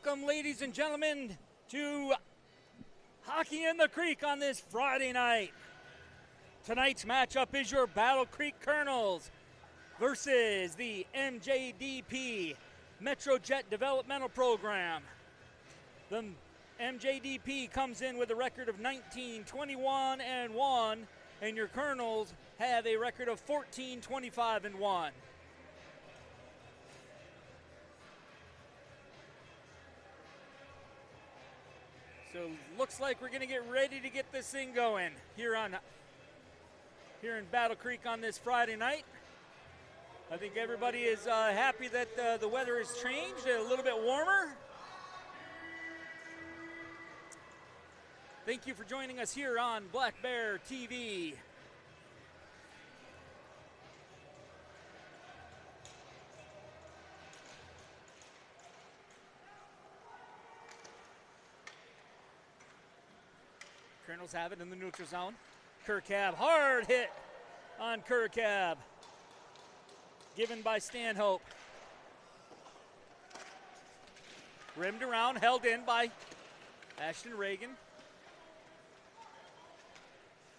Welcome, ladies and gentlemen, to Hockey in the Creek on this Friday night. Tonight's matchup is your Battle Creek Kernels versus the MJDP MetroJet Developmental Program. The MJDP comes in with a record of 19-21-1, and your Kernels have a record of 14-25-1. So looks like we're going to get ready to get this thing going here in Battle Creek on this Friday night. I think everybody is happy that the weather has changed, a little bit warmer. Thank you for joining us here on Black Bear TV. Kernels have it in the neutral zone. Kirkab, hard hit on Kirkab. Given by Stanhope. Rimmed around, held in by Ashton Reagan.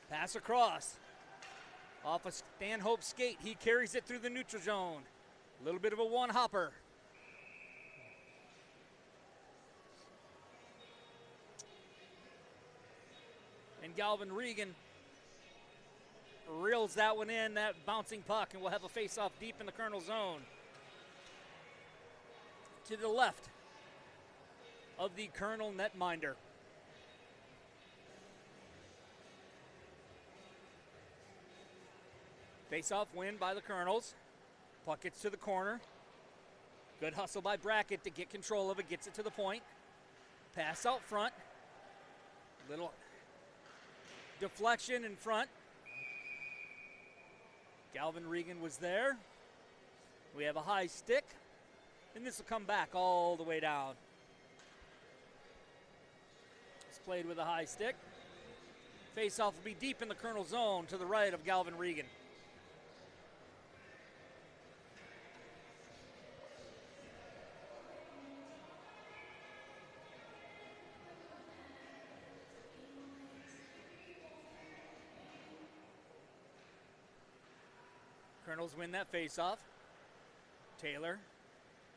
Pass across. Off a Stanhope skate, he carries it through the neutral zone. A little bit of a one-hopper. And Galvin Regan reels that one in, that bouncing puck, and we'll have a face-off deep in the Kernel zone. To the left of the Kernel netminder. Face-off win by the Kernels. Puck gets to the corner. Good hustle by Brackett to get control of it, gets it to the point. Pass out front. Little deflection in front. Galvin Regan was there. We have a high stick, and this will come back all the way down. It's played with a high stick. Face-off will be deep in the Kernel zone to the right of Galvin Regan. Kernels win that face-off. Taylor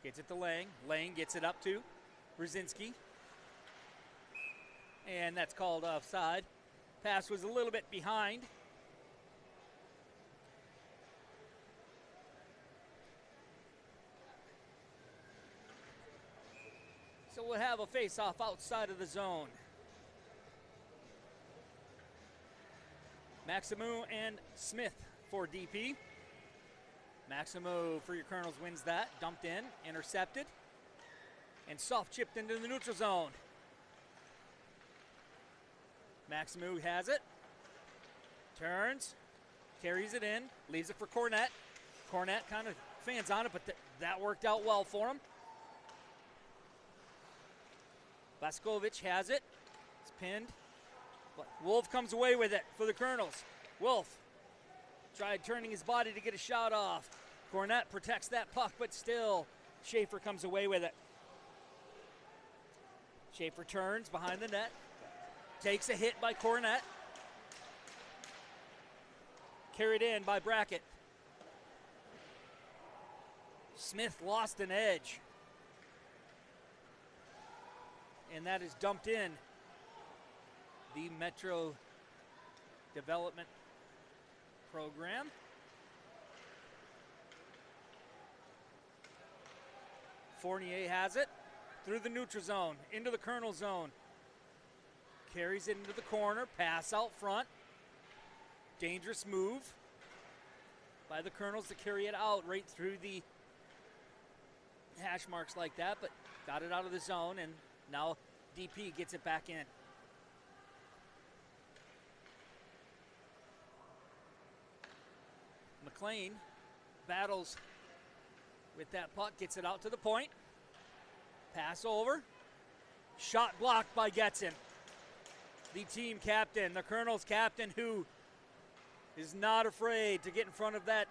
gets it to Lang. Lang gets it up to Brzezinski. And that's called offside. Pass was a little bit behind. So we'll have a face-off outside of the zone. Maximu and Smith for DP. Maximo for your Kernels wins that. Dumped in, intercepted, and soft chipped into the neutral zone. Maximo has it. Turns, carries it in, leaves it for Cornett. Cornett kind of fans on it, but that worked out well for him. Vaskovich has it. It's pinned. But Wolf comes away with it for the Kernels. Wolf tried turning his body to get a shot off. Cornett protects that puck, but still, Schaefer comes away with it. Schaefer turns behind the net. Takes a hit by Cornett. Carried in by Brackett. Smith lost an edge. And that is dumped in. The Metro Development Program. Fournier has it through the neutral zone, into the Kernel zone. Carries it into the corner, pass out front. Dangerous move by the Kernels to carry it out right through the hash marks like that, but got it out of the zone, and now DP gets it back in. McLean battles with that puck, gets it out to the point. Pass over. Shot blocked by Getson. The team captain, the Kernels captain, who is not afraid to get in front of that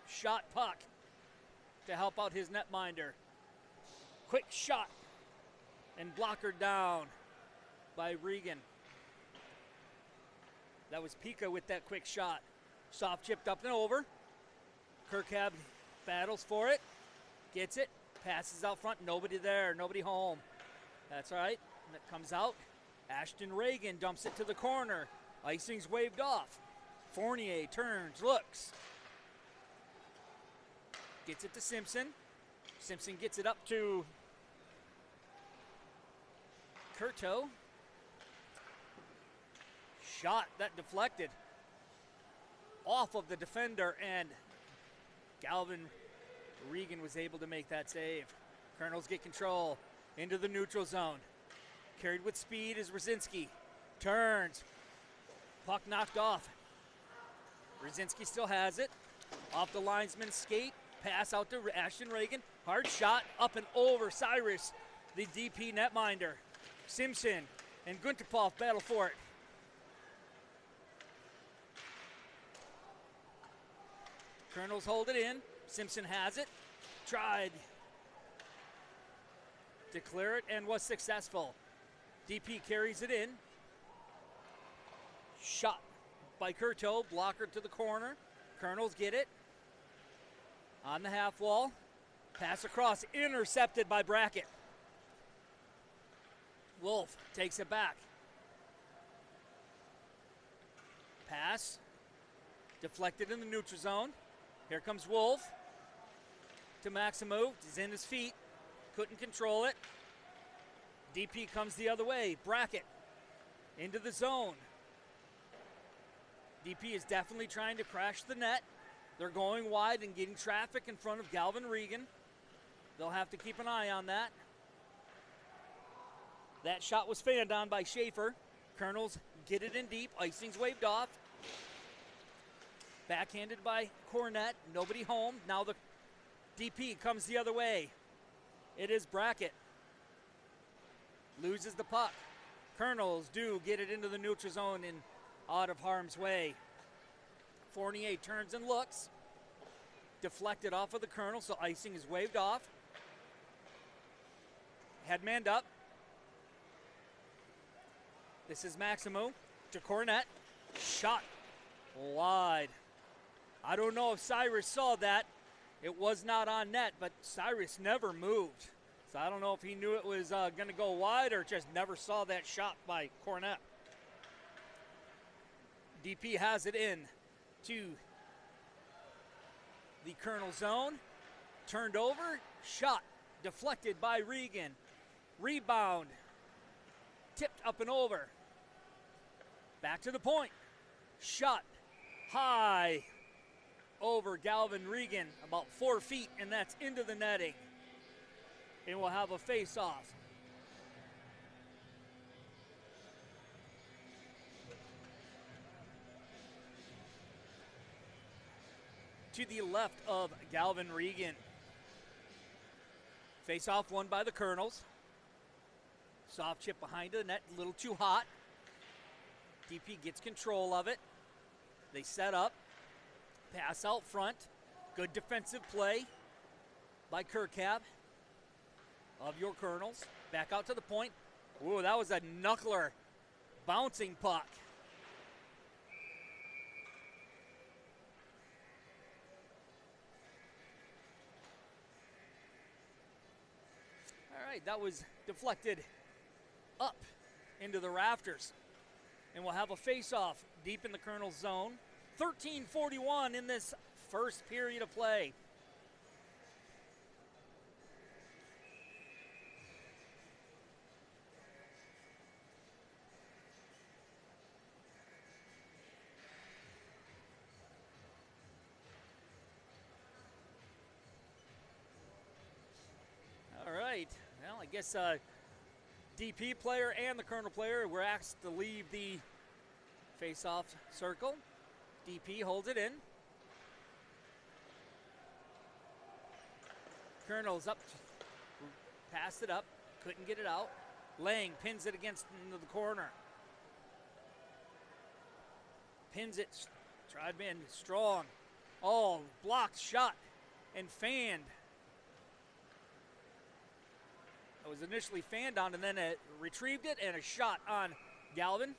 shot puck to help out his netminder. Quick shot and blockered down by Regan. That was Pika with that quick shot. Soft chipped up and over. Kirkhab battles for it, gets it, passes out front, nobody there, nobody home. That's all right, and it comes out. Ashton Reagan dumps it to the corner. Icing's waved off. Fournier turns, looks. Gets it to Simpson. Simpson gets it up to Curto. Shot that deflected off of the defender, and Galvin Regan was able to make that save. Kernels get control into the neutral zone. Carried with speed is Rzinski. Turns. Puck knocked off. Rzinski still has it. Off the linesman's skate. Pass out to Ashton Reagan. Hard shot up and over Cyrus, the DP netminder. Simpson and Guntapov battle for it. Kernels hold it in. Simpson has it. Tried to clear it and was successful. DP carries it in. Shot by Curto. Blocker to the corner. Kernels get it. On the half wall. Pass across. Intercepted by Brackett. Wolf takes it back. Pass. Deflected in the neutral zone. Here comes Wolf to Maximo. He's in his feet. Couldn't control it. DP comes the other way. Brackett into the zone. DP is definitely trying to crash the net. They're going wide and getting traffic in front of Galvin Regan. They'll have to keep an eye on that. That shot was fanned on by Schaefer. Kernels get it in deep. Icing's waved off. Backhanded by Cornett. Nobody home. Now the DP comes the other way. It is Brackett. Loses the puck. Kernels do get it into the neutral zone and out of harm's way. Fournier turns and looks. Deflected off of the Kernel, so icing is waved off. Headmanned up. This is Maximo to Cornett. Shot wide. I don't know if Cyrus saw that. It was not on net, but Cyrus never moved. So I don't know if he knew it was going to go wide or just never saw that shot by Cornett. DP has it in to the Kernel zone. Turned over, shot, deflected by Regan. Rebound, tipped up and over. Back to the point. Shot high over Galvin Regan, about 4 feet, and that's into the netting. And we'll have a face-off. To the left of Galvin Regan. Face-off won by the Kernels. Soft chip behind the net, a little too hot. DP gets control of it. They set up. Pass out front. Good defensive play by Kirkhab of your Kernels. Back out to the point. Ooh, that was a knuckler bouncing puck. All right, that was deflected up into the rafters. And we'll have a face-off deep in the Kernels zone. 13:41 in this first period of play. All right, well, I guess DP player and the Kernel player were asked to leave the face-off circle. DP holds it in. Kernels up, passed it up, couldn't get it out. Lang pins it against into the corner. Pins it, tried in strong. Oh, blocked shot and fanned. It was initially fanned on and then it retrieved it, and a shot on Galvin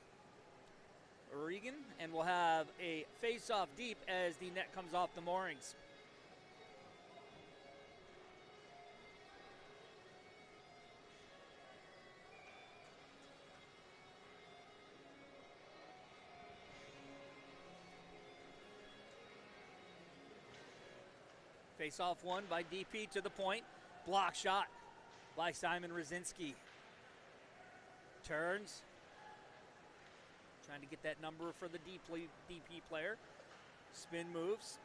Regan, and we'll have a face-off deep as the net comes off the moorings. Face-off won by DP to the point. Block shot by Simon Rosinski. Turns. Trying to get that number for the DP player. Spin moves.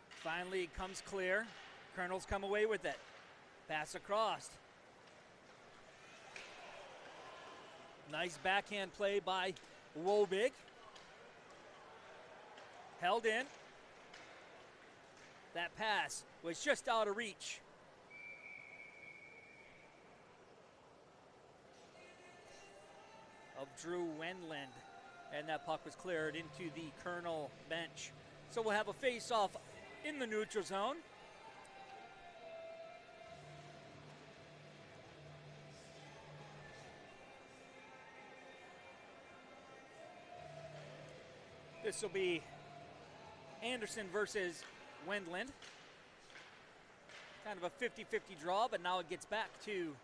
Finally it comes clear. Kernels come away with it. Pass across. Nice backhand play by Wobig. Held in. That pass was just out of reach. Of Drew Wendland. And that puck was cleared into the Kernel bench. So we'll have a face-off in the neutral zone. This will be Anderson versus Wendland. Kind of a 50-50 draw, but now it gets back to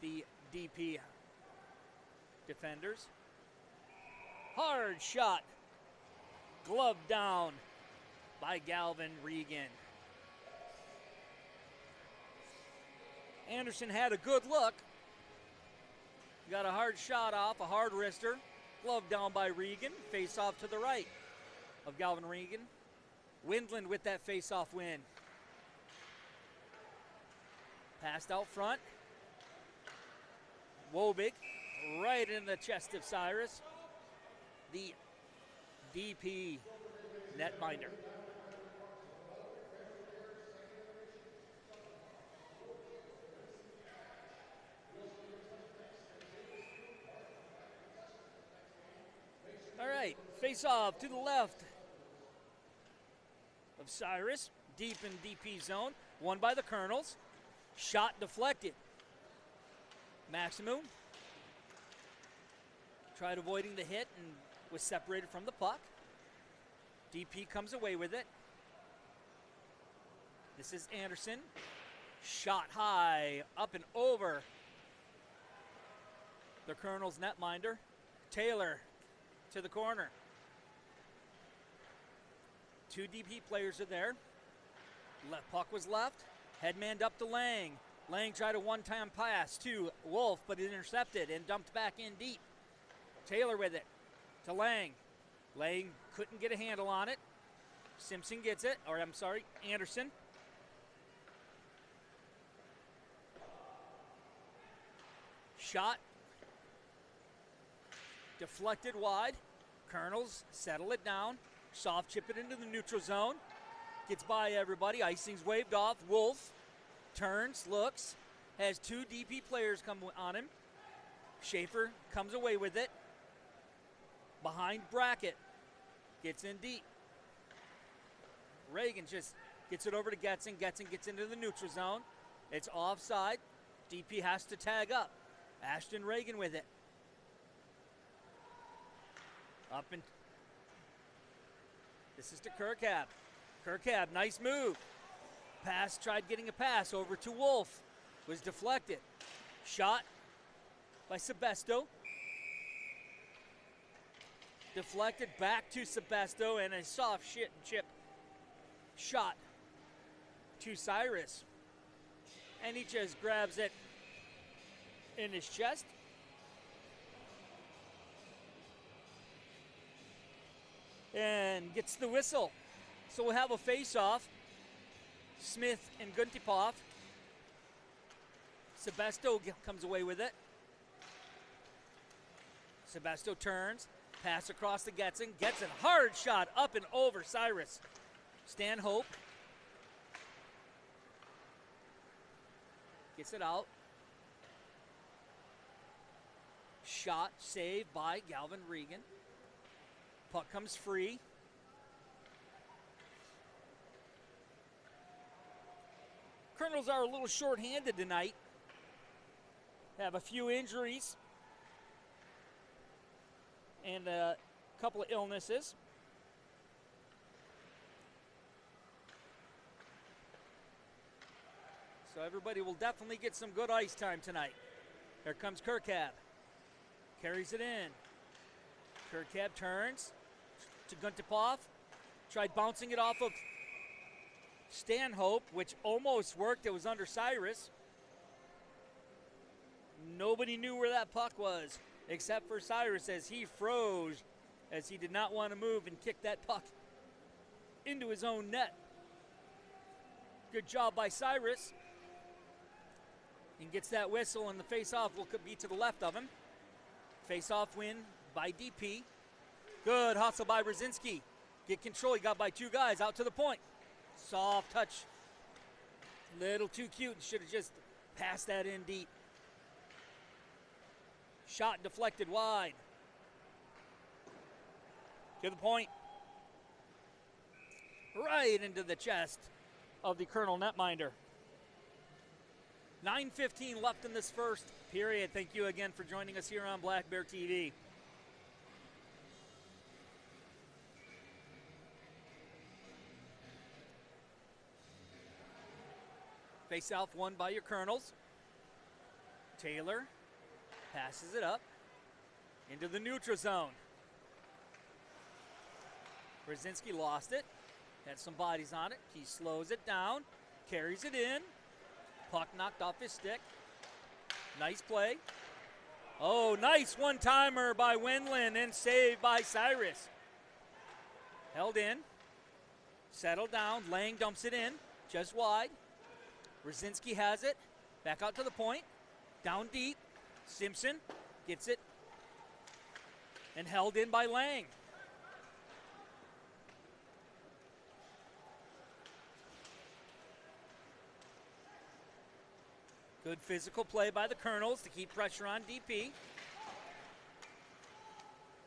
the DP defenders. Hard shot. Glove down by Galvin Regan. Anderson had a good look. Got a hard shot off, a hard wrister. Glove down by Regan. Face off to the right of Galvin Regan. Wendland with that face-off win. Passed out front. Wobig right in the chest of Cyrus. The DP netminder. All right, face off to the left of Cyrus, deep in DP zone, won by the Kernels. Shot deflected. Maximum tried avoiding the hit and was separated from the puck. DP comes away with it. This is Anderson. Shot high, up and over the Kernels netminder. Taylor to the corner. Two DP players are there. Puck was left. Headmanned up to Lang. Lang tried a one-time pass to Wolf, but it intercepted and dumped back in deep. Taylor with it to Lang. Lang couldn't get a handle on it. Simpson gets it, or I'm sorry, Anderson. Shot. Deflected wide. Kernels settle it down. Soft chip it into the neutral zone. Gets by everybody. Icing's waved off. Wolf turns, looks, has two DP players come on him. Schaefer comes away with it. Behind bracket. Gets in deep. Reagan just gets it over to Getson. Getson gets into the neutral zone. It's offside. DP has to tag up. Ashton Reagan with it. Up and this is to Kirkab. Kirkab, nice move. Pass, tried getting a pass over to Wolf. Was deflected. Shot by Sebesto. Deflected back to Sebesto, and a soft chip shot to Cyrus. And he just grabs it in his chest. And gets the whistle. So we'll have a face-off. Smith and Guntipov. Sebesto comes away with it. Sebesto turns. Pass across to Getson. Getson, hard shot up and over Cyrus. Stanhope. Gets it out. Shot saved by Galvin Regan. Puck comes free. Kernels are a little short-handed tonight. Have a few injuries and a couple of illnesses. So everybody will definitely get some good ice time tonight. Here comes Kirkab. Carries it in. Kirkab turns to Guntipov. Tried bouncing it off of Stanhope, which almost worked. It was under Cyrus. Nobody knew where that puck was except for Cyrus as he froze, as he did not want to move and kick that puck into his own net. Good job by Cyrus. And gets that whistle, and the face-off will be to the left of him. Face-off win by DP. Good hustle by Brzezinski. Get control. He got by two guys out to the point. Soft touch. Little too cute. Should have just passed that in deep. Shot deflected wide. To the point. Right into the chest of the Colonel netminder. 9:15 left in this first period. Thank you again for joining us here on Black Bear TV. Face-off won by your Kernels. Taylor passes it up into the neutral zone. Brzezinski lost it. Had some bodies on it. He slows it down. Carries it in. Puck knocked off his stick. Nice play. Oh, nice one-timer by Wendland and saved by Cyrus. Held in. Settled down. Lang dumps it in. Just wide. Brzezinski has it. Back out to the point. Down deep. Simpson gets it. And held in by Lang. Good physical play by the Kernels to keep pressure on DP.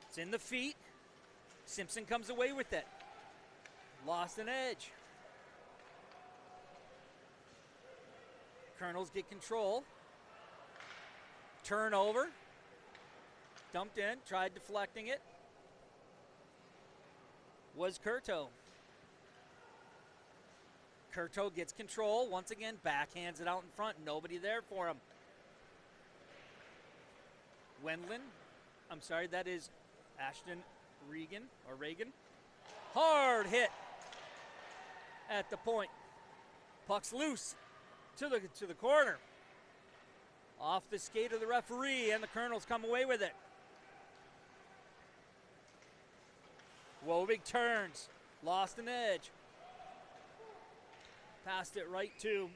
It's in the feet. Simpson comes away with it. Lost an edge. Kernels get control. Turnover. Dumped in. Tried deflecting it. Was Curto. Curto gets control. Once again, backhands it out in front. Nobody there for him. Wendland. I'm sorry, that is Ashton Regan or Reagan. Hard hit at the point. Puck's loose to the corner. Off the skate of the referee, and the Kernels come away with it. Wobig turns. Lost an edge. Passed it right to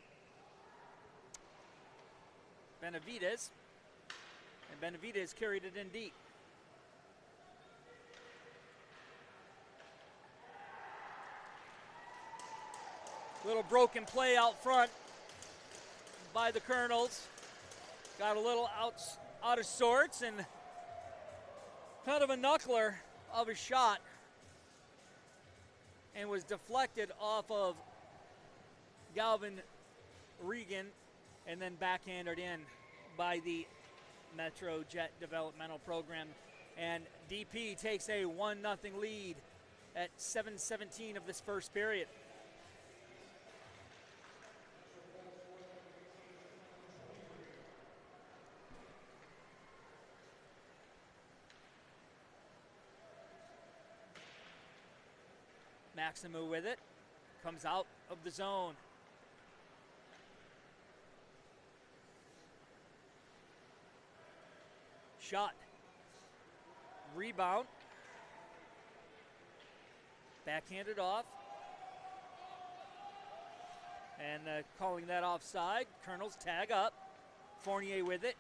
Benavides. And Benavides carried it in deep. Little broken play out front by the Kernels. Got a little out of sorts and kind of a knuckler of a shot. And was deflected off of Galvin Regan and then backhanded in by the Metro Jet Developmental Program. And DP takes a 1-0 lead at 7:17 of this first period. Maximu with it, comes out of the zone. Shot. Rebound. Backhanded off. And calling that offside. Kernels tag up. Fournier with it.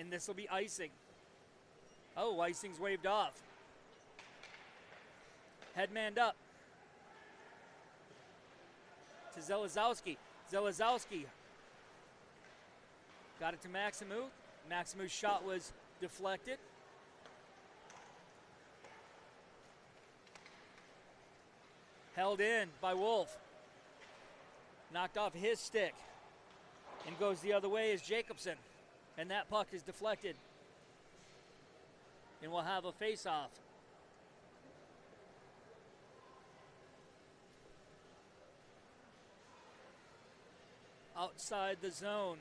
And this will be icing. Oh, icing's waved off. Headmanned up to Zelazowski. Zelazowski got it to Maximu. Maximu's shot was deflected. Held in by Wolf. Knocked off his stick and goes the other way is Jacobson. And that puck is deflected. And we'll have a face-off. Outside the zone.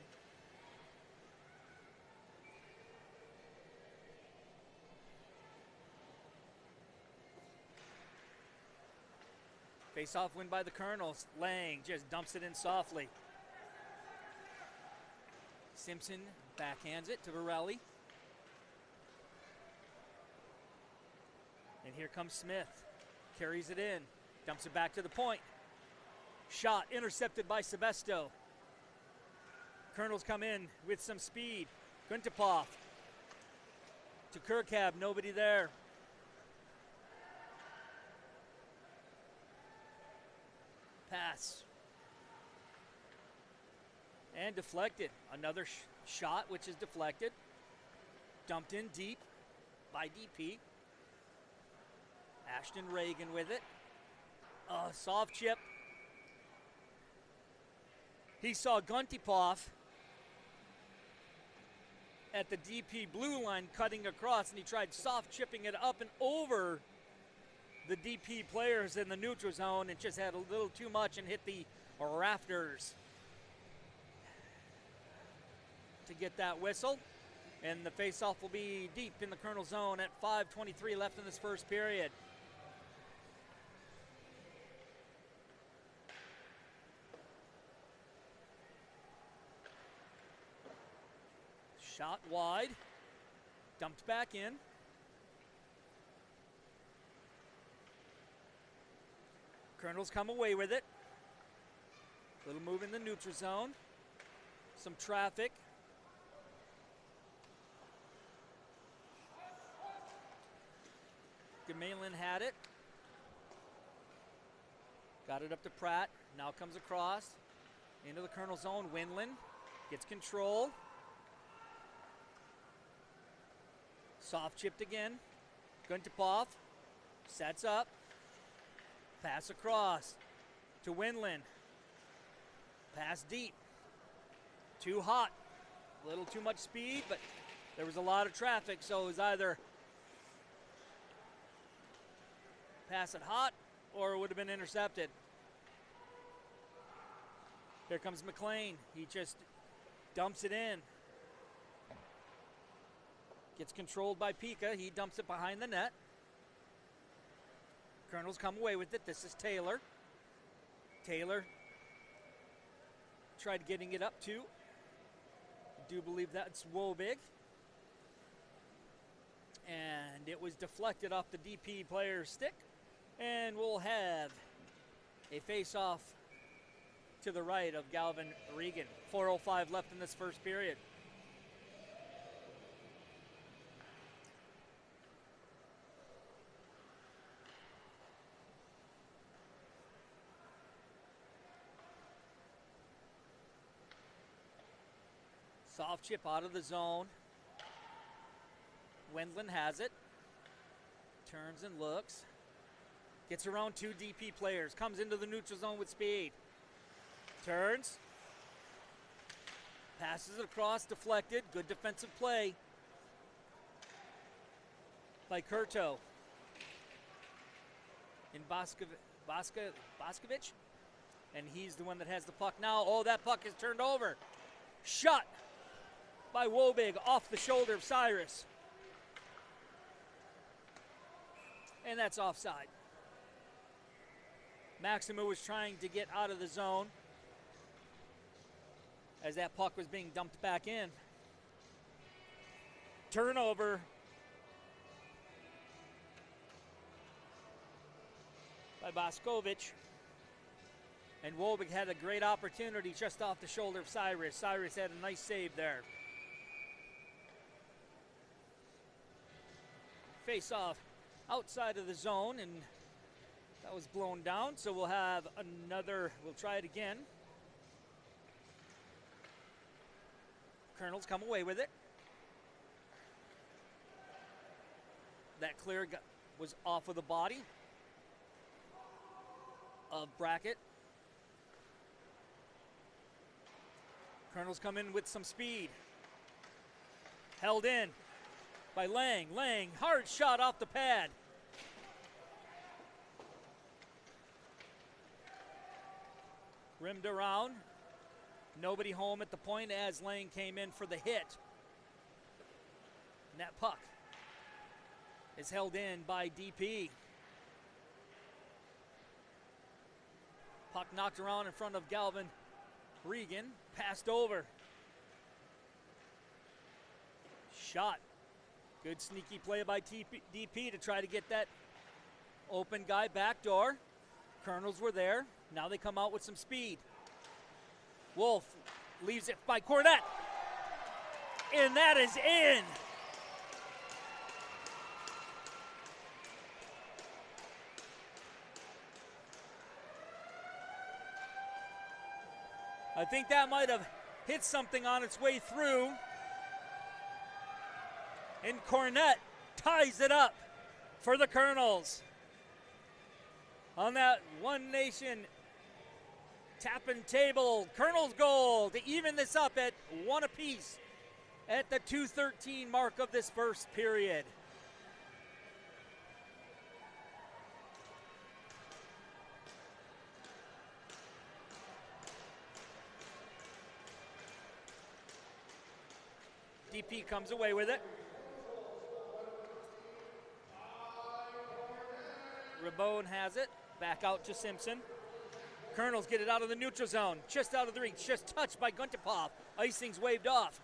Face-off win by the Kernels. Lang just dumps it in softly. Simpson backhands it to Varelli. And here comes Smith. Carries it in. Dumps it back to the point. Shot intercepted by Sebesto. Kernels come in with some speed. Guntapov to Kirkhab. Nobody there. Pass. And deflected. Another shot, which is deflected. Dumped in deep by DP. Ashton Reagan with it. Soft chip. He saw Guntapov at the DP blue line cutting across, and he tried soft chipping it up and over the DP players in the neutral zone and just had a little too much and hit the rafters to get that whistle. And the faceoff will be deep in the Kernel zone at 5:23 left in this first period. Shot wide, dumped back in. Kernels come away with it. Little move in the neutral zone. Some traffic. Gemalin had it. Got it up to Pratt. Now comes across into the Kernel zone. Winland gets control. Soft chipped again. Guntapov sets up. Pass across to Winland. Pass deep. Too hot. A little too much speed, but there was a lot of traffic, so it was either pass it hot or it would have been intercepted. Here comes McLean. He just dumps it in. Gets controlled by Pika. He dumps it behind the net. Kernels come away with it. This is Taylor. Taylor tried getting it up to. I do believe that's Wobig. And it was deflected off the DP player's stick. And we'll have a face-off to the right of Galvin Regan. 4:05 left in this first period. Soft chip out of the zone. Wendland has it. Turns and looks. Gets around two DP players. Comes into the neutral zone with speed. Turns. Passes it across. Deflected. Good defensive play by Kurto. In Boscovich. And he's the one that has the puck now. Oh, that puck is turned over. Shot by Wobig off the shoulder of Cyrus. And that's offside. Maxima was trying to get out of the zone as that puck was being dumped back in. Turnover by Boscovich. And Wobig had a great opportunity just off the shoulder of Cyrus. Cyrus had a nice save there. Face off outside of the zone, and that was blown down, so we'll have another, we'll try it again. Kernels come away with it. That clear was off of the body of Brackett. Kernels come in with some speed. Held in by Lang. Lang, hard shot off the pad. Rimmed around. Nobody home at the point as Lang came in for the hit. And that puck is held in by DP. Puck knocked around in front of Galvin Regan. Passed over. Shot. Good sneaky play by DP to try to get that open guy backdoor. Kernels were there. Now they come out with some speed. Wolf leaves it by Cornett. And that is in. I think that might have hit something on its way through. And Cornett ties it up for the Kernels. On that One Nation tap and table, Kernels goal to even this up at 1 apiece at the 2:13 mark of this first period. DP comes away with it. Rabone has it. Back out to Simpson. Kernels get it out of the neutral zone. Just out of the reach. Just touched by Guntapov. Icing's waved off.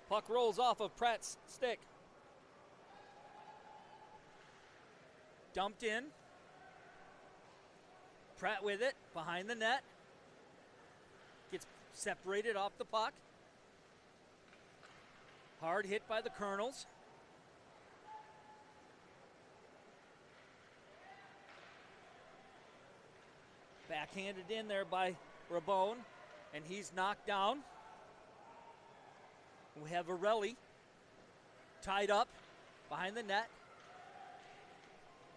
Puck rolls off of Pratt's stick. Dumped in. Pratt with it. Behind the net. Gets separated off the puck. Hard hit by the Kernels. Backhanded in there by Rabone, and he's knocked down. We have Varelli tied up behind the net.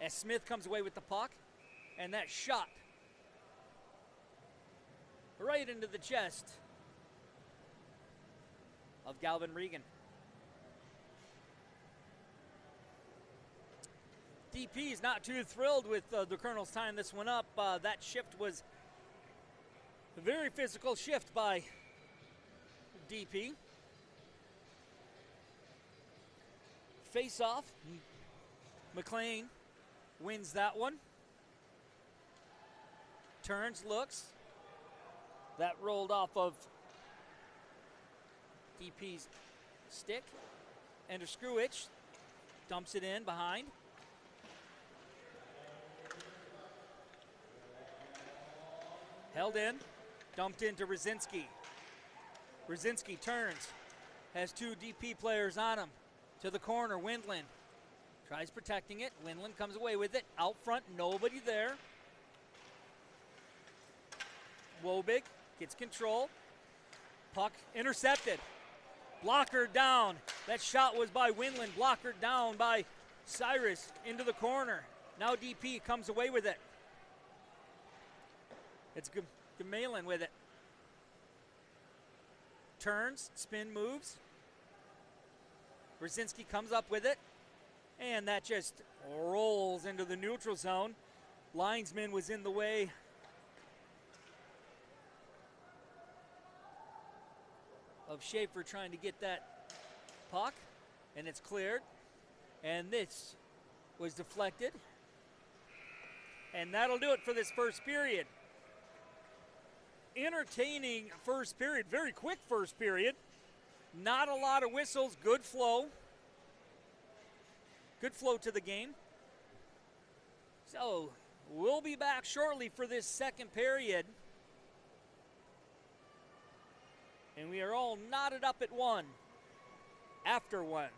As Smith comes away with the puck, and that shot right into the chest of Galvin Regan. DP is not too thrilled with the Kernels tying this one up. That shift was a very physical shift by DP. Face off. McLean wins that one. Turns, looks. That rolled off of DP's stick. And Skruich dumps it in behind. Held in, dumped into Rzinski. Rzinski turns, has two DP players on him. To the corner, Windland tries protecting it. Windland comes away with it. Out front, nobody there. Wobig gets control. Puck intercepted. Blocker down. That shot was by Windland. Blocker down by Cyrus into the corner. Now DP comes away with it. It's Gamelin with it. Turns, spin moves. Brzezinski comes up with it. And that just rolls into the neutral zone. Linesman was in the way of Schaefer trying to get that puck. And it's cleared. And this was deflected. And that'll do it for this first period. Entertaining first period, very quick first period. Not a lot of whistles, good flow. Good flow to the game. So we'll be back shortly for this second period. And we are all knotted up at one, after one.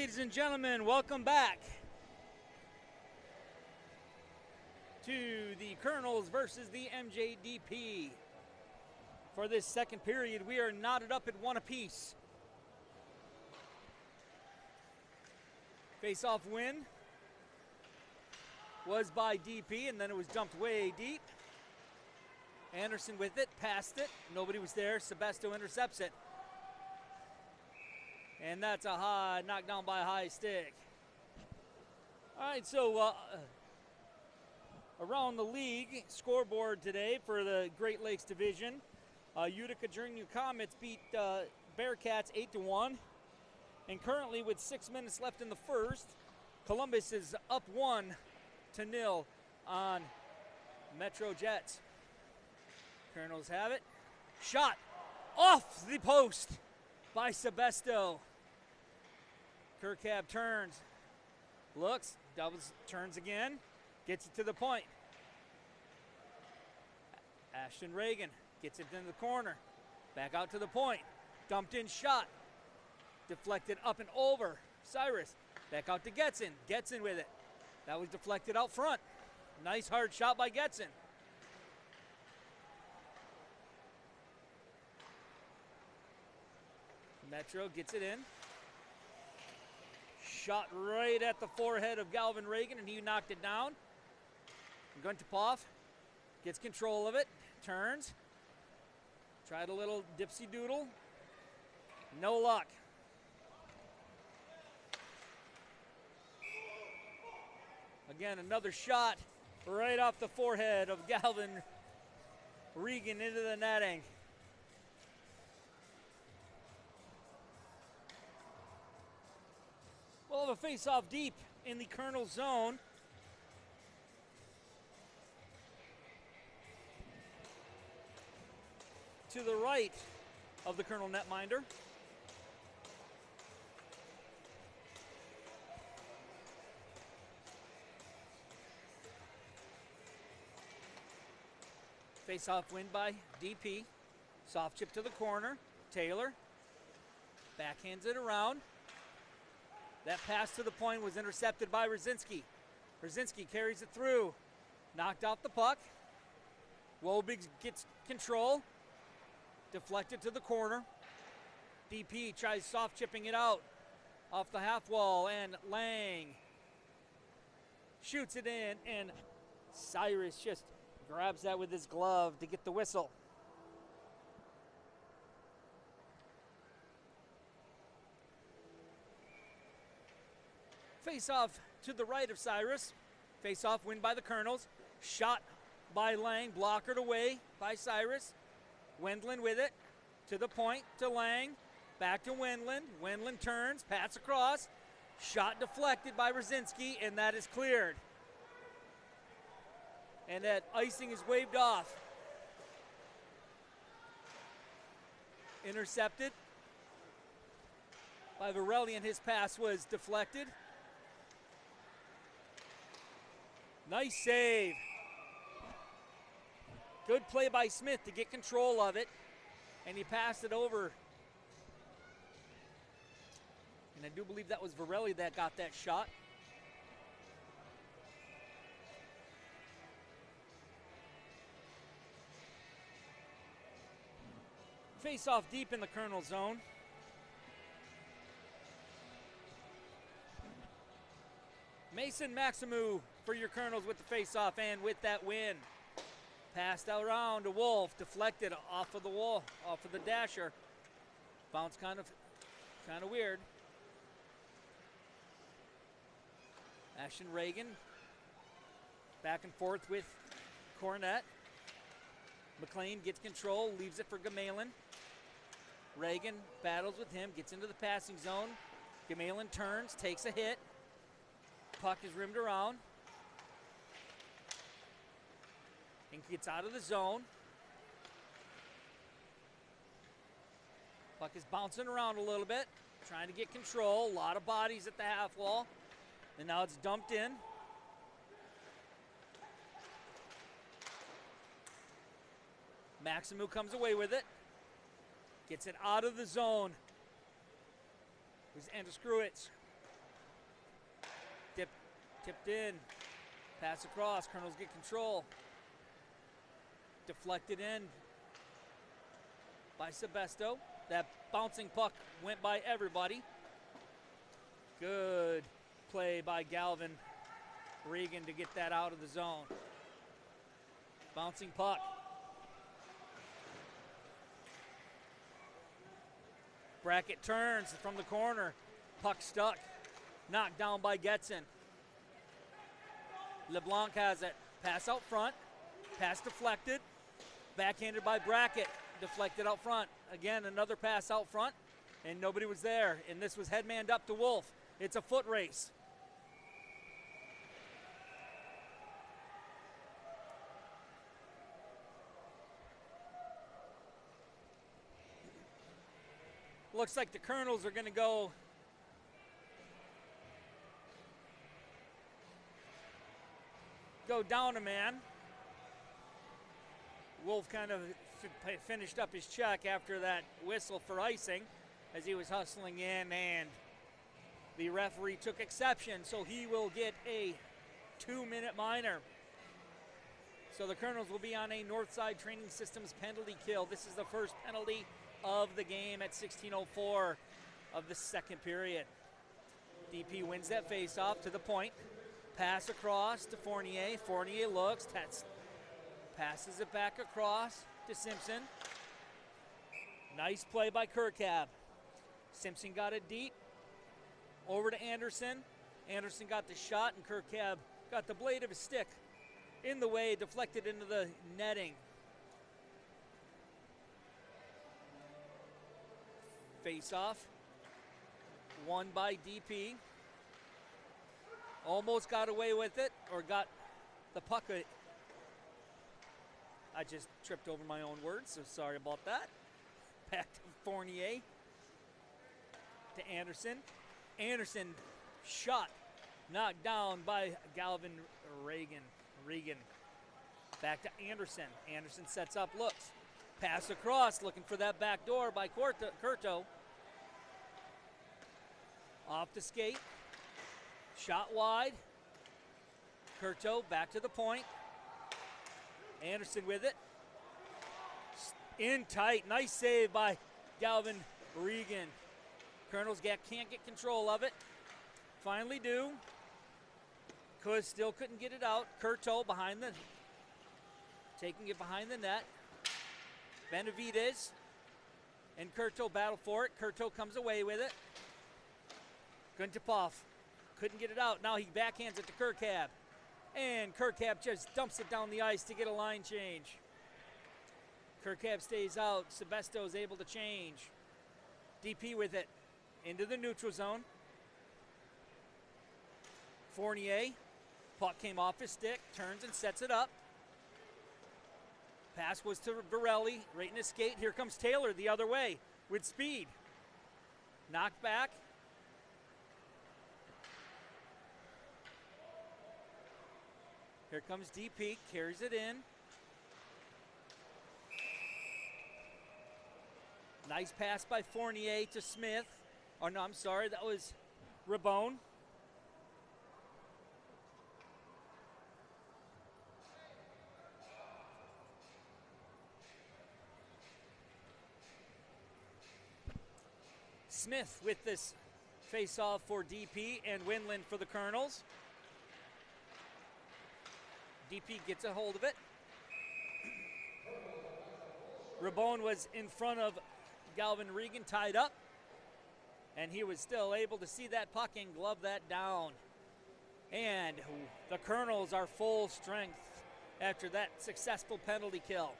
ladies and gentlemen, welcome back to the Kernels versus the MJDP. For this second period, we are knotted up at 1 apiece. Face-off win was by DP, and then it was dumped way deep. Anderson with it, passed it. Nobody was there. Sebasto intercepts it. And that's a high, knocked down by a high stick. All right, so around the league scoreboard today for the Great Lakes Division, Utica Junior Comets beat Bearcats 8-1. And currently with 6 minutes left in the first, Columbus is up 1-0 on Metro Jets. Kernels have it. Shot off the post by Sebasto. Kirkab turns, looks, doubles, turns again, gets it to the point. Ashton Reagan gets it into the corner, back out to the point, dumped in shot, deflected up and over. Cyrus, back out to Getson. Getson with it. That was deflected out front. Nice hard shot by Getson. Metro gets it in. Shot right at the forehead of Galvin Reagan, and he knocked it down. Guntapov gets control of it, turns. Tried a little dipsy doodle. No luck. Again, another shot right off the forehead of Galvin Regan into the netting. We'll have a face-off deep in the Kernel zone. To the right of the Kernel netminder. Face-off win by DP. Soft chip to the corner. Taylor backhands it around. That pass to the point was intercepted by Rzinski. Rzinski carries it through. Knocked off the puck. Wobig gets control. Deflected to the corner. DP tries soft chipping it out off the half wall, and Lang shoots it in, and Cyrus just grabs that with his glove to get the whistle. Face-off to the right of Cyrus. Face-off win by the Kernels. Shot by Lang, blockered away by Cyrus. Wendland with it, to the point, to Lang. Back to Wendland. Wendland turns, pass across. Shot deflected by Rzinski, and that is cleared. And that icing is waved off. Intercepted by Varelli, and his pass was deflected. Nice save. Good play by Smith to get control of it, and he passed it over. And I do believe that was Varelli that got that shot. Face off deep in the Kernel zone. Mason Maximu for your Kernels with the face-off, and with that win. Passed out around to Wolf, deflected off of the wall, off of the dasher. Bounce kind of weird. Ashton Reagan back and forth with Cornett. McLean gets control, leaves it for Gamelin. Reagan battles with him, gets into the passing zone. Gamelin turns, takes a hit. Puck is rimmed around. And gets out of the zone. Puck is bouncing around a little bit, trying to get control. A lot of bodies at the half wall. And now it's dumped in. Maximu comes away with it. Gets it out of the zone. Here's Andruskowicz. Tipped in. Pass across. Kernels get control. Deflected in by Sebesto. That bouncing puck went by everybody. Good play by Galvin Regan to get that out of the zone. Bouncing puck. Brackett turns from the corner. Puck stuck. Knocked down by Getson. LeBlanc has it. Pass out front. Pass deflected. Backhanded by Brackett. Deflected out front. Again, another pass out front. And nobody was there. And this was headmanned up to Wolf. It's a foot race. Looks like the Kernels are going to go down a man. Wolf kind of finished up his check after that whistle for icing as he was hustling in, and the referee took exception, so he will get a 2-minute minor. So the Kernels will be on a Northside Training Systems penalty kill. This is the first penalty of the game at 16:04 of the second period. DP wins that face-off to the point. Pass across to Fournier. Fournier looks, passes it back across to Simpson. Nice play by Kirkab. Simpson got it deep. Over to Anderson. Anderson got the shot, and Kirkab got the blade of his stick in the way, deflected into the netting. Face-off. Won by DP. Almost got away with it, or got the puck. I just tripped over my own words, so sorry about that. Back to Fournier. To Anderson. Anderson shot, knocked down by Galvin Regan. Back to Anderson. Anderson sets up, looks. Pass across, looking for that back door by Curto. Off the skate. Shot wide. Curto back to the point. Anderson with it. In tight. Nice save by Galvin Regan. Kernels can't get control of it. Finally do. Still couldn't get it out. Curto taking it behind the net. Benavides and Curto battle for it. Curto comes away with it. Guntupov couldn't get it out. Now he backhands it to Kirkab. And Kirkab just dumps it down the ice to get a line change. Kirkab stays out. Sebesto is able to change. DP with it. Into the neutral zone. Fournier. Puck came off his stick. Turns and sets it up. Pass was to Varelli. Right in his skate. Here comes Taylor the other way with speed. Knocked back. Here comes DP. Carries it in. Nice pass by Fournier to Smith. Oh, no, I'm sorry. That was Rabone. Smith with this face-off for DP and Winland for the Kernels. DP gets a hold of it. Rabone was in front of Galvin Regan, tied up, and he was still able to see that puck and glove that down. And the Kernels are full strength after that successful penalty kill.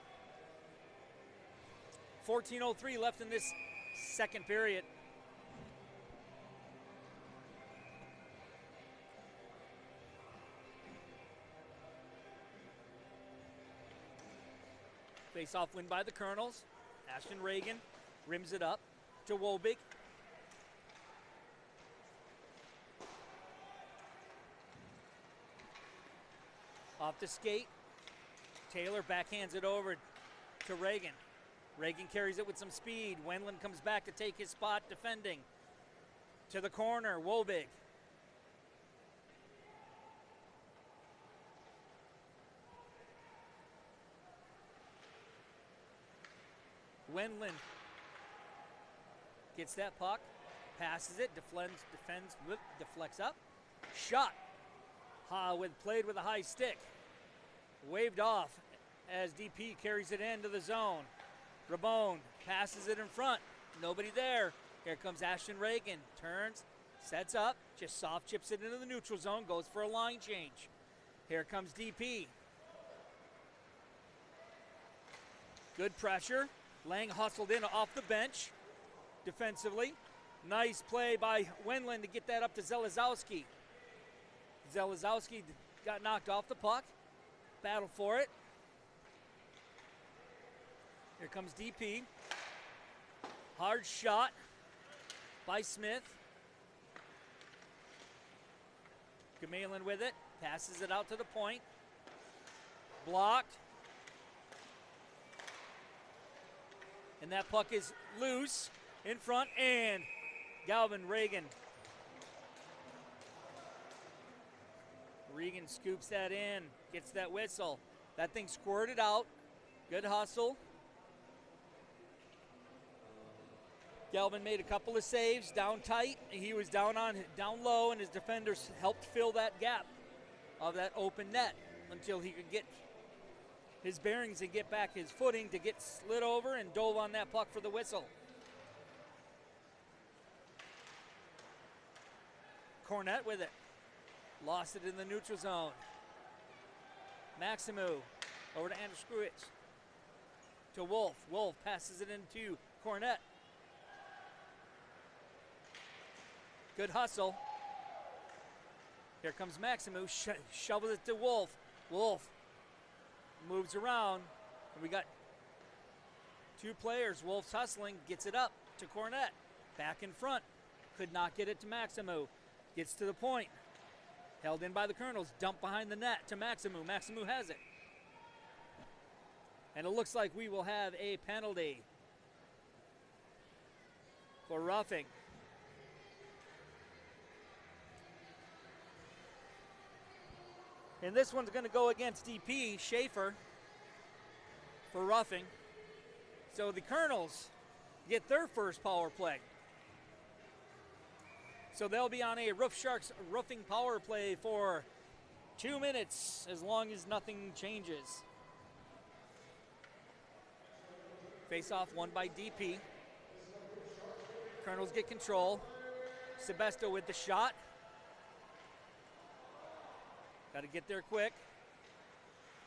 14:03 left in this second period. Face-off win by the Kernels. Ashton Reagan rims it up to Wobig. Off the skate. Taylor backhands it over to Reagan. Reagan carries it with some speed. Wendland comes back to take his spot defending. To the corner, Wobig. Wendland gets that puck, passes it, deflects up. Shot. Played with a high stick. Waved off as DP carries it into the zone. Rabone passes it in front. Nobody there. Here comes Ashton Reagan. Turns, sets up, just soft chips it into the neutral zone, goes for a line change. Here comes DP. Good pressure. Lang hustled in off the bench defensively. Nice play by Wendland to get that up to Zelazowski. Zelazowski got knocked off the puck. Battle for it. Here comes DP. Hard shot by Smith. Gamelin with it. Passes it out to the point. Blocked. And that puck is loose in front, and Galvin Reagan. Regan scoops that in, gets that whistle. That thing squirted out. Good hustle. Galvin made a couple of saves down tight. He was down low, and his defenders helped fill that gap of that open net until he could get his bearings and get back his footing to get slid over and dove on that puck for the whistle. Cornette with it. Lost it in the neutral zone. Maximu over to Andruszkiewicz. To Wolf. Wolf passes it into Cornette. Good hustle. Here comes Maximu. Shovels it to Wolf. Wolf moves around. And we got two players. Wolf's hustling. Gets it up to Cornette. Back in front. Could not get it to Maximu. Gets to the point. Held in by the Kernels. Dumped behind the net to Maximu. Maximu has it. And it looks like we will have a penalty for roughing. And this one's going to go against DP, Schaefer, for roughing. So the Kernels get their first power play. So they'll be on a Roof Sharks roofing power play for 2 minutes, as long as nothing changes. Face-off won by DP. Kernels get control. Sebesto with the shot. Got to get there quick.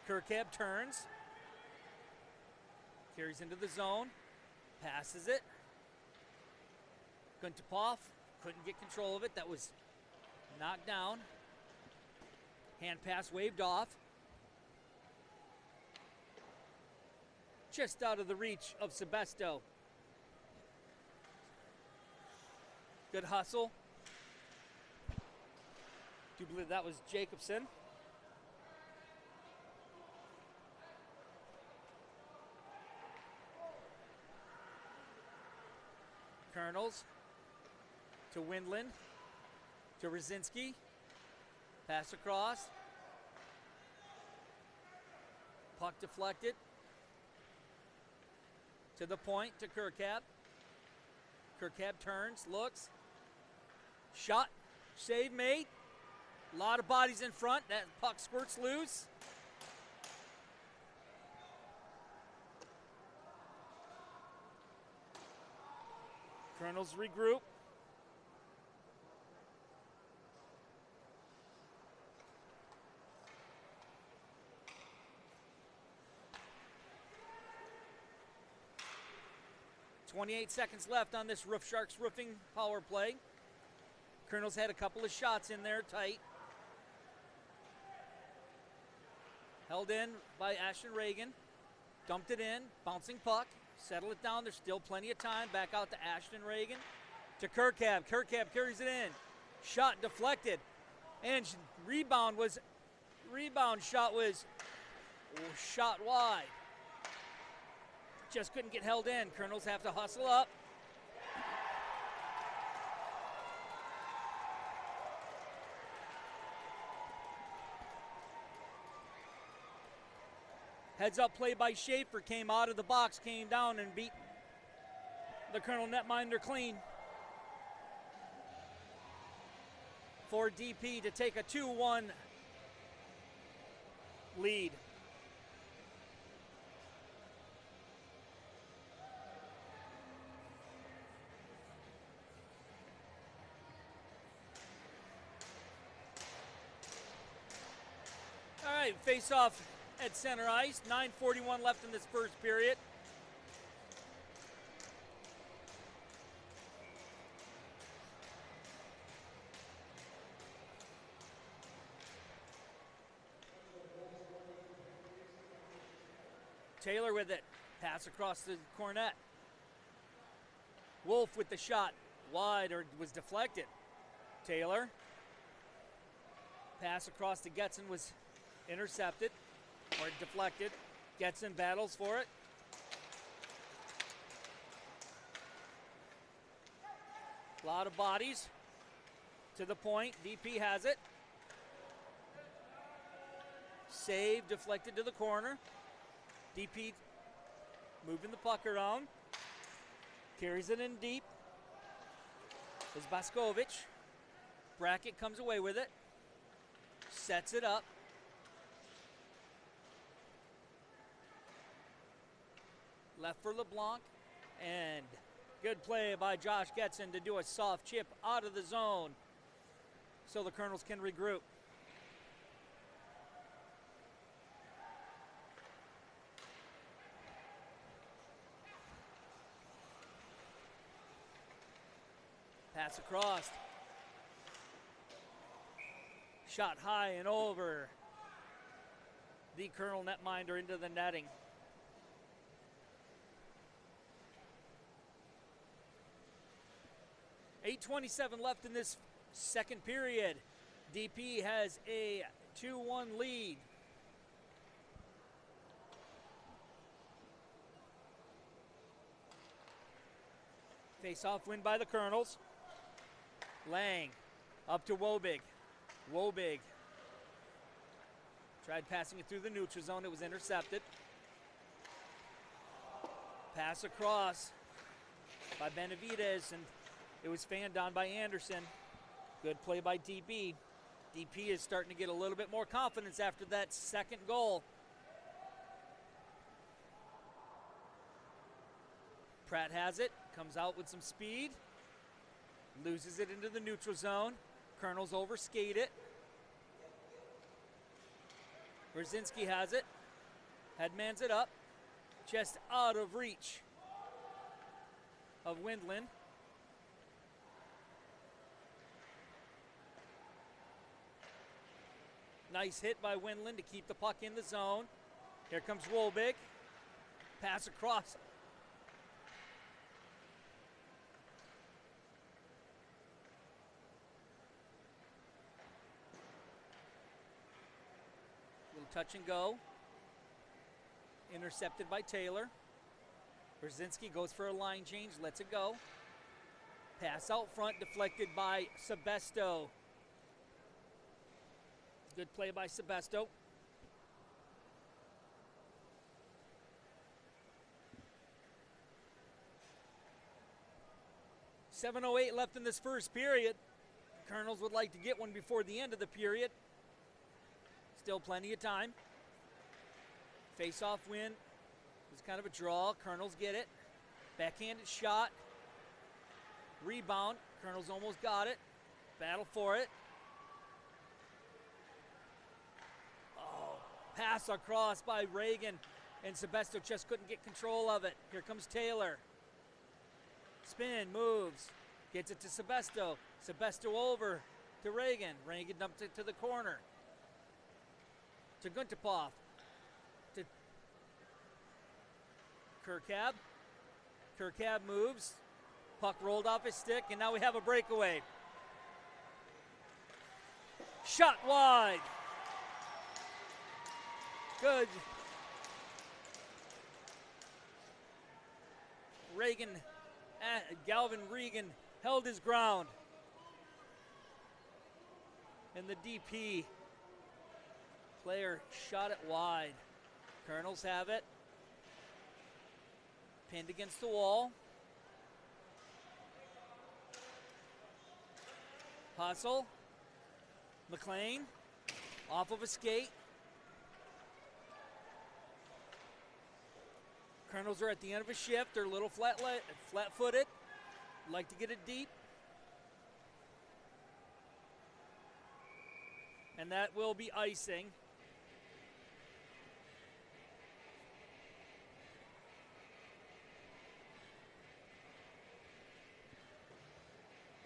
Kirkab turns. Carries into the zone. Passes it. Guntupov couldn't get control of it. That was knocked down. Hand pass waved off. Just out of the reach of Sebesto. Good hustle. Do you believe that was Jacobson? Kernels to Wendland to Rosinski. Pass across. Puck deflected. To the point to Kirkab. Kirkab turns, looks. Shot. Save made. A lot of bodies in front. That puck squirts loose. Kernels regroup. .28 seconds left on this Roof Sharks roofing power play. Kernels had a couple of shots in there tight. Held in by Ashton Reagan. Dumped it in. Bouncing puck. Settle it down. There's still plenty of time. Back out to Ashton Reagan. To Kirkab. Kirkab carries it in. Shot deflected. And rebound shot was shot wide. Just couldn't get held in. Kernels have to hustle up. Heads up play by Schaefer, came out of the box, came down and beat The Colonel netminder clean. For DP to take a 2-1 lead. All right, face off at center ice. 9:41 left in this first period. Taylor with it. Pass across the cornet. Wolf with the shot. Wide, or was deflected. Taylor. Pass across to Getson was intercepted or deflected. Getson battles for it. A lot of bodies to the point. DP has it. Save, deflected to the corner. DP moving the puck around. Carries it in deep. Is Boskovic. Brackett comes away with it. Sets it up. Left for LeBlanc. And good play by Josh Getson to do a soft chip out of the zone so the Colonels can regroup. Pass across. Shot high and over. The Colonel netminder into the netting. .8:27 left in this second period. DP has a 2-1 lead. Face-off win by the Colonels. Lang up to Wobig. Wobig tried passing it through the neutral zone. It was intercepted. Pass across by Benavidez, and it was fanned on by Anderson. Good play by DP. DP is starting to get a little bit more confidence after that second goal. Pratt has it, comes out with some speed. Loses it into the neutral zone. Colonels overskate it. Brzezinski has it. Headmans it up. Just out of reach of Windland. Nice hit by Windland to keep the puck in the zone. Here comes Wolbig. Pass across. Touch and go. Intercepted by Taylor. Brzezinski goes for a line change, lets it go. Pass out front, deflected by Sebesto. Good play by Sebesto. .708 left in this first period. Colonels would like to get one before the end of the period. Still plenty of time. Face-off win. It was kind of a draw. Colonels get it. Backhanded shot. Rebound. Colonels almost got it. Battle for it. Oh, pass across by Reagan, and Sebesto just couldn't get control of it. Here comes Taylor. Spin, moves. Gets it to Sebesto. Sebesto over to Reagan. Reagan dumped it to the corner. To Guntapov, to Kirkab. Kirkab moves. Puck rolled off his stick, and now we have a breakaway. Shot wide. Good. Reagan, Galvin Regan held his ground. And the DP player shot it wide. Colonels have it. Pinned against the wall. Hustle. McLean off of a skate. Kernels are at the end of a shift. They're a little flat-footed. Like to get it deep. And that will be icing.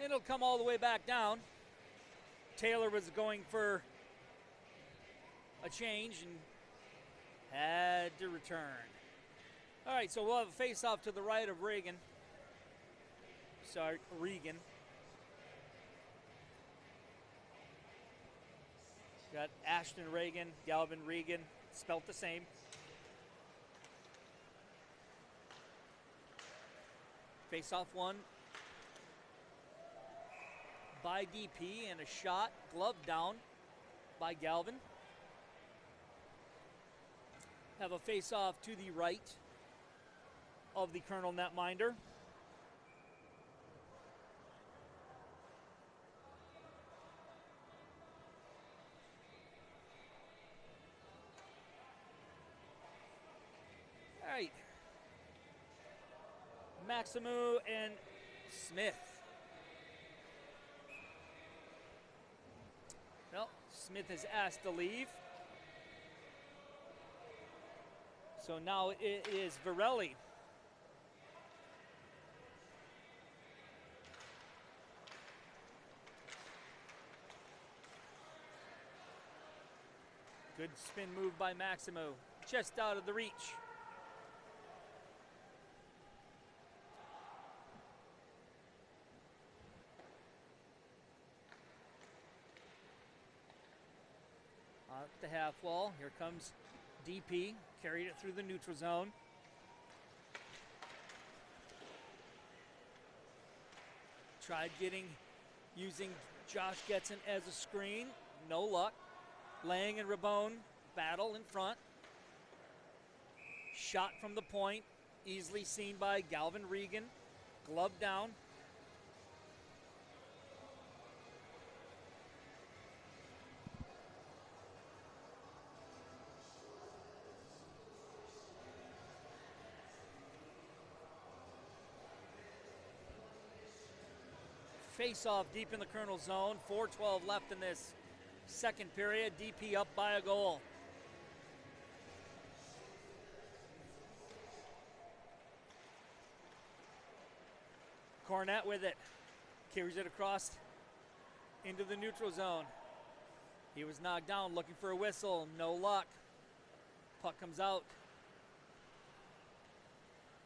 It'll come all the way back down. Taylor was going for a change and had to return. All right, so we'll have a face-off to the right of Regan. Got Ashton Reagan, Galvin Regan, spelt the same. Face-off one by DP and a shot, glove down by Galvin. Have a face-off to the right of the Kernel netminder. All right. Maximu and Smith. Well, Smith is asked to leave. So now it is Varelli. Good spin move by Maximu. Just out of the reach. At the half wall, here comes DP, carried it through the neutral zone. Tried using Josh Getson as a screen, no luck. Lang and Rabone battle in front. Shot from the point, easily seen by Galvin Regan, glove down. Face off deep in the Kernel zone. 4:12 left in this second period. DP up by a goal. Cornett with it. Carries it across into the neutral zone. He was knocked down looking for a whistle. No luck. Puck comes out.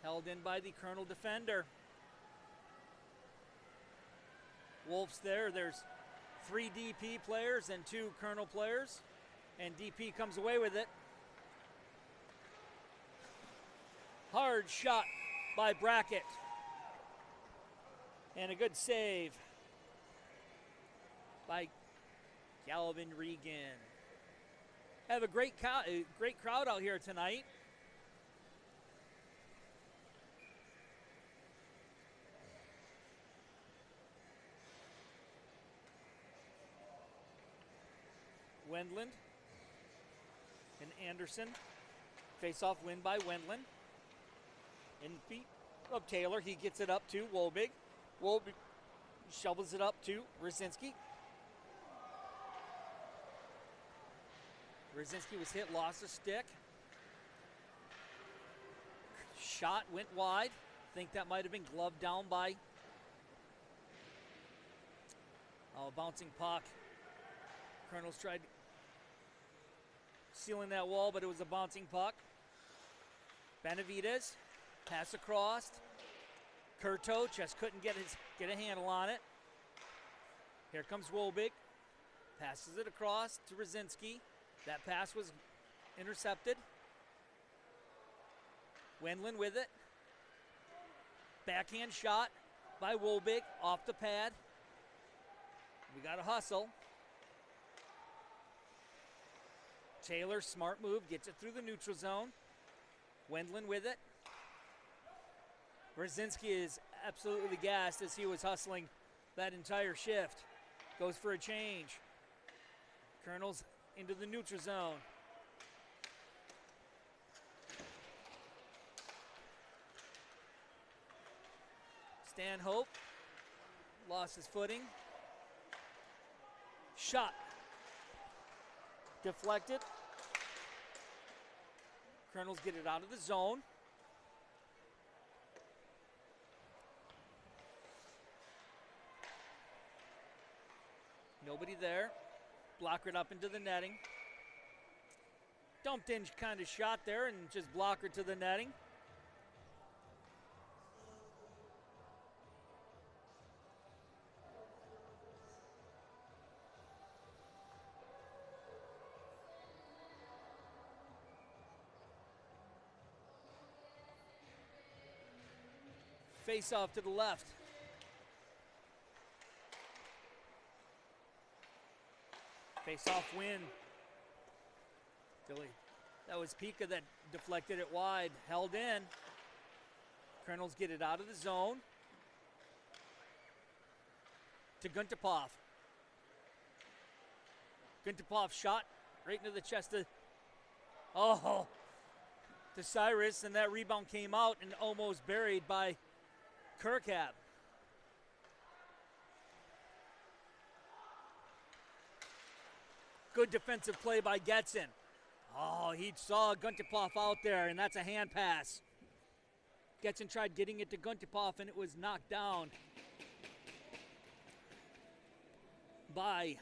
Held in by the Kernel defender. Wolves there. There's 3 DP players and 2 Kernel players. And DP comes away with it. Hard shot by Brackett. And a good save by Galvin Regan. Have a great crowd out here tonight. Wendland and Anderson. Face-off win by Wendland. In feet of Taylor. He gets it up to Wolbig. Wolbig shovels it up to Rzinski. Rzinski was hit, lost a stick. Shot went wide. Think that might have been gloved down by bouncing puck. Kernels tried sealing that wall, but it was a bouncing puck. Benavides, pass across. Kurto just couldn't get a handle on it. Here comes Wolbig. Passes it across to Rzinski. That pass was intercepted. Wendland with it. Backhand shot by Wolbig off the pad. We got a hustle. Taylor, smart move, gets it through the neutral zone. Wendland with it. Rzinski is absolutely gassed as he was hustling that entire shift. Goes for a change. Kernels into the neutral zone. Stanhope lost his footing. Shot. Deflected. Kernels get it out of the zone. Nobody there. Blocker it up into the netting. Dumped in kind of shot there and just blocker to the netting. Face off to the left. Face off win. Billy, that was Pika that deflected it wide, held in. Kernels get it out of the zone. To Guntapov. Guntapov shot right into the chest of, to Cyrus, and that rebound came out and almost buried by Kirkhab. Good defensive play by Getson. Oh, he saw Guntapov out there, and that's a hand pass. Getson tried getting it to Guntapov, and it was knocked down by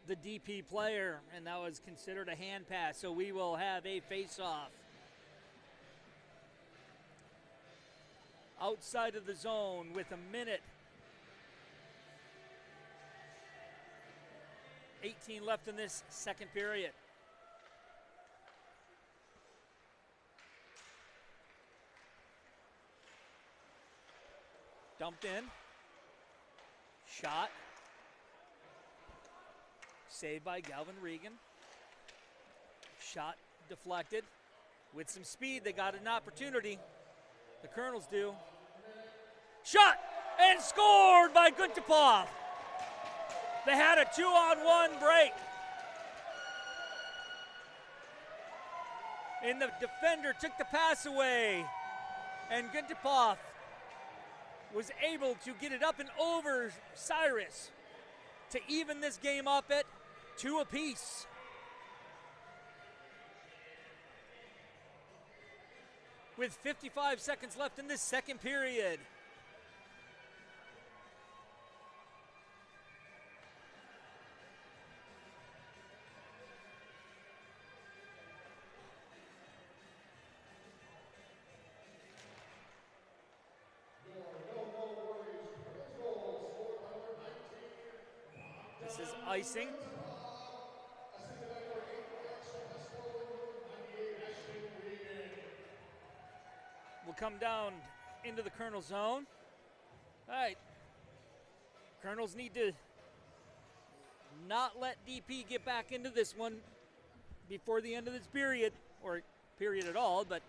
the DP player, and that was considered a hand pass, so we will have a face-off. Outside of the zone with a minute 18 left in this second period. Dumped in. Shot. Saved by Galvin Regan. Shot deflected. With some speed, they got an opportunity. The Kernels do. Shot and scored by Guntapov. They had a 2-on-1 break. And the defender took the pass away. And Guntapov was able to get it up and over Cyrus to even this game up at 2 apiece. With 55 seconds left in this second period. This is icing. Will come down into the Kernel zone. All right. Kernels need to not let DP get back into this one before the end of this period, or period at all, but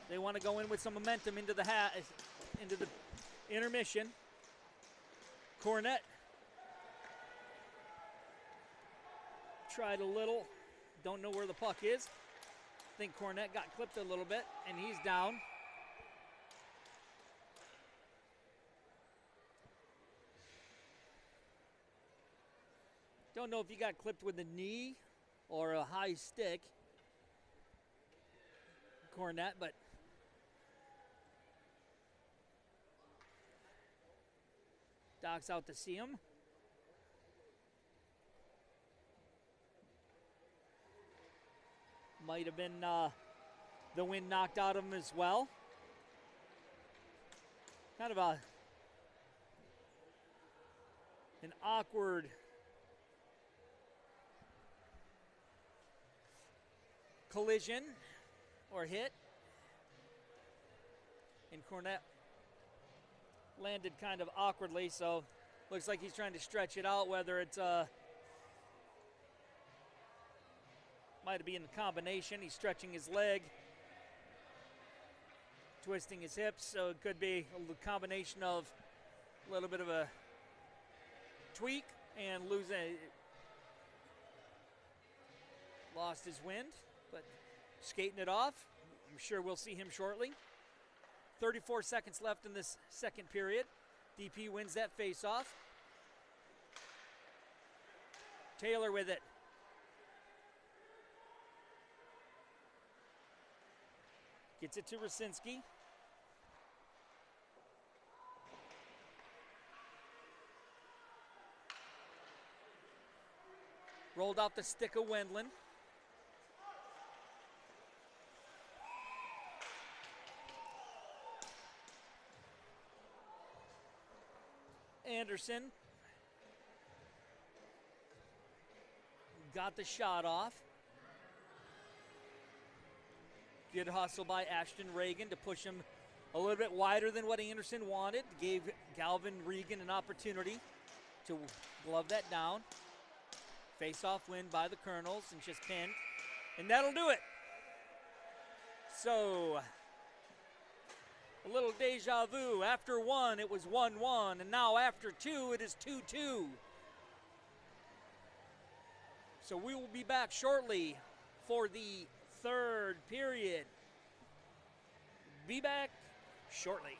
they want to go in with some momentum into the intermission. Cornett tried a little, don't know where the puck is. I think Cornett got clipped a little bit, and he's down. Don't know if he got clipped with a knee or a high stick, Cornett, but Doc's out to see him. Might have been the wind knocked out of him as well. Kind of an awkward collision or hit. And Cornett landed kind of awkwardly, so looks like he's trying to stretch it out, whether it's might be in the combination. He's stretching his leg, twisting his hips, so it could be a combination of a little bit of a tweak and lost his wind, but skating it off. I'm sure we'll see him shortly. 34 seconds left in this second period. DP wins that face-off. Taylor with it. Gets it to Rasinski. Rolled off the stick of Wendland. Anderson got the shot off. Good hustle by Ashton Reagan to push him a little bit wider than what Anderson wanted. Gave Galvin Regan an opportunity to glove that down. Face-off win by the Kernels and just pinned. And that'll do it. So, a little deja vu. After one, it was 1-1. And now after two, it is 2-2. So we will be back shortly for the third period. Be back shortly.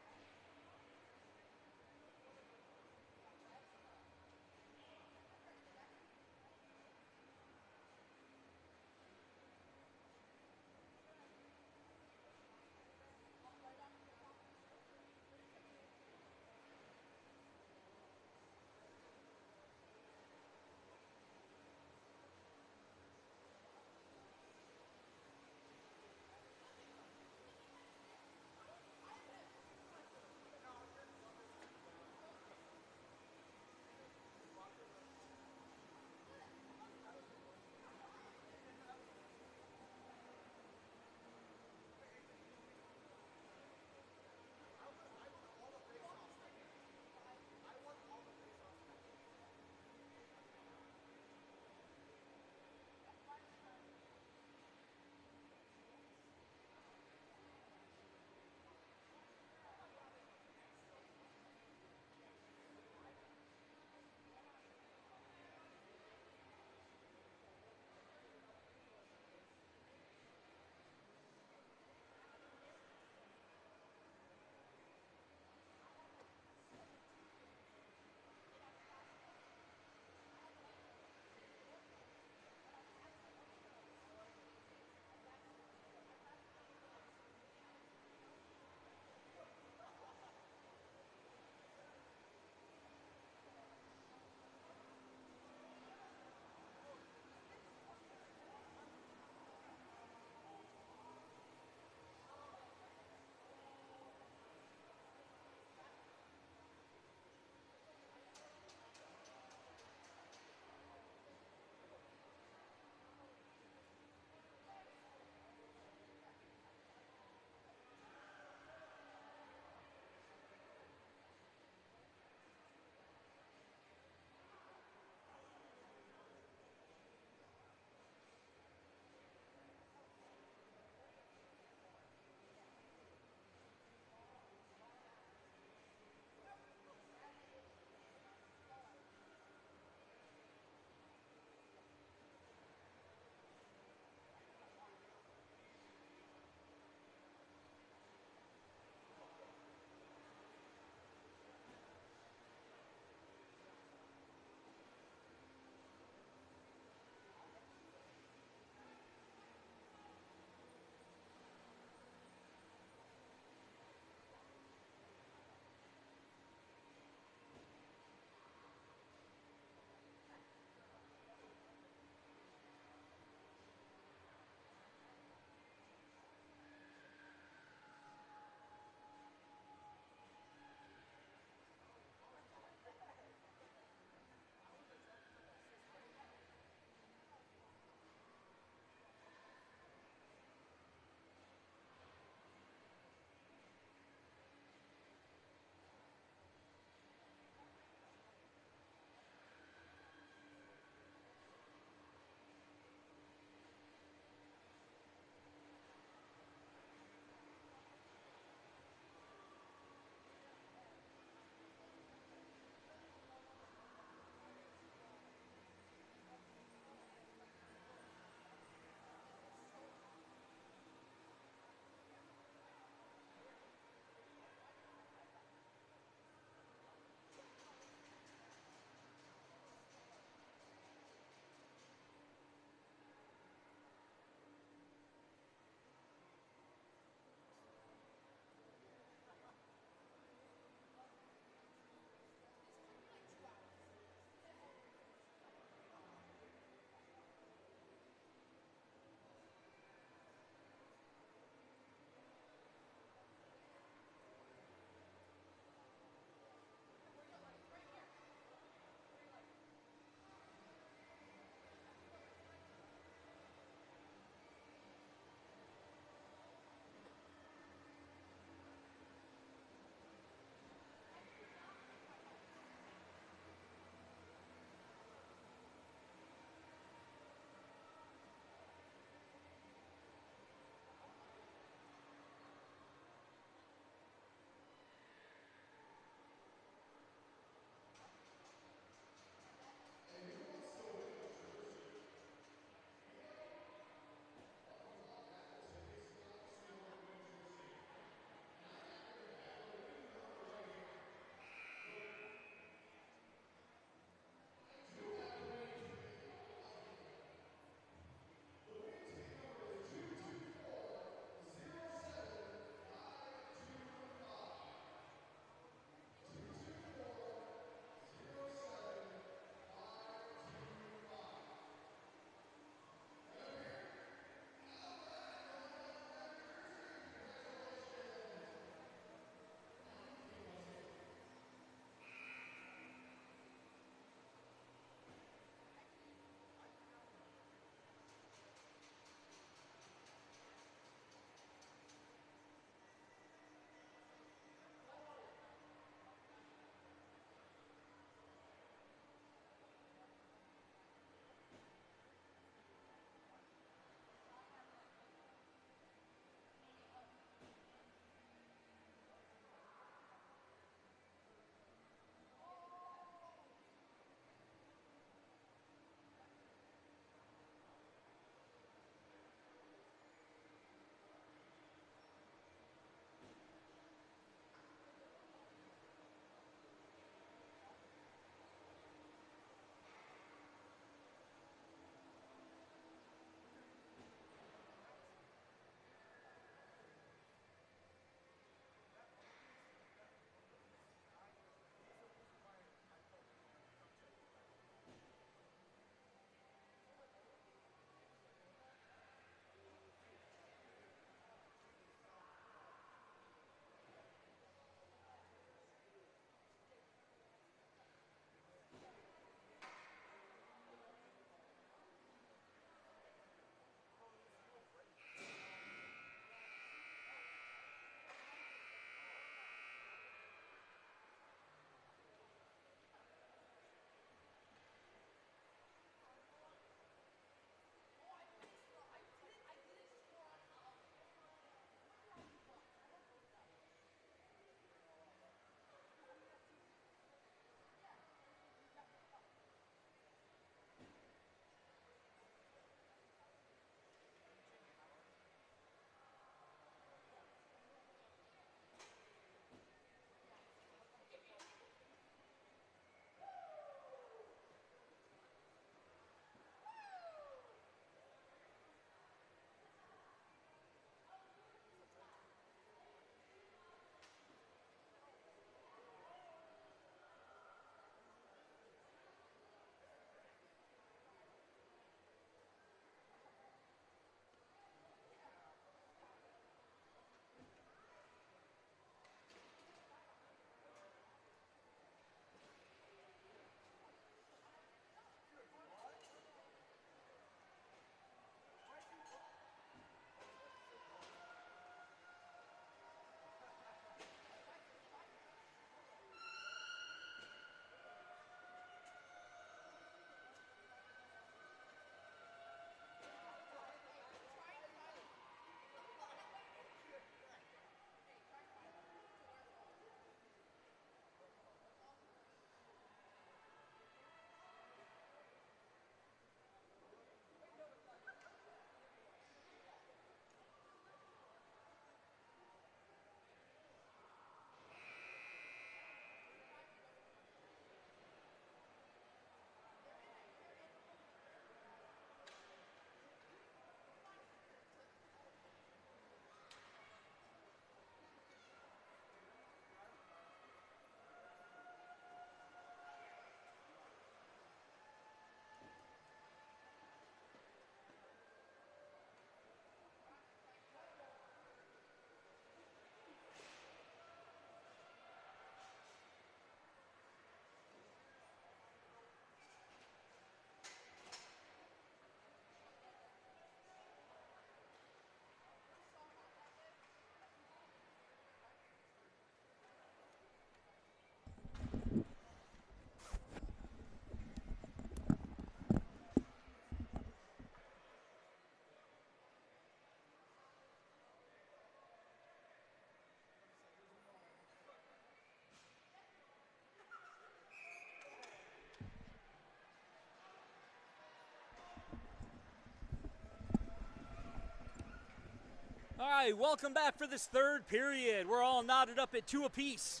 right, welcome back for this third period. We're all knotted up at 2 apiece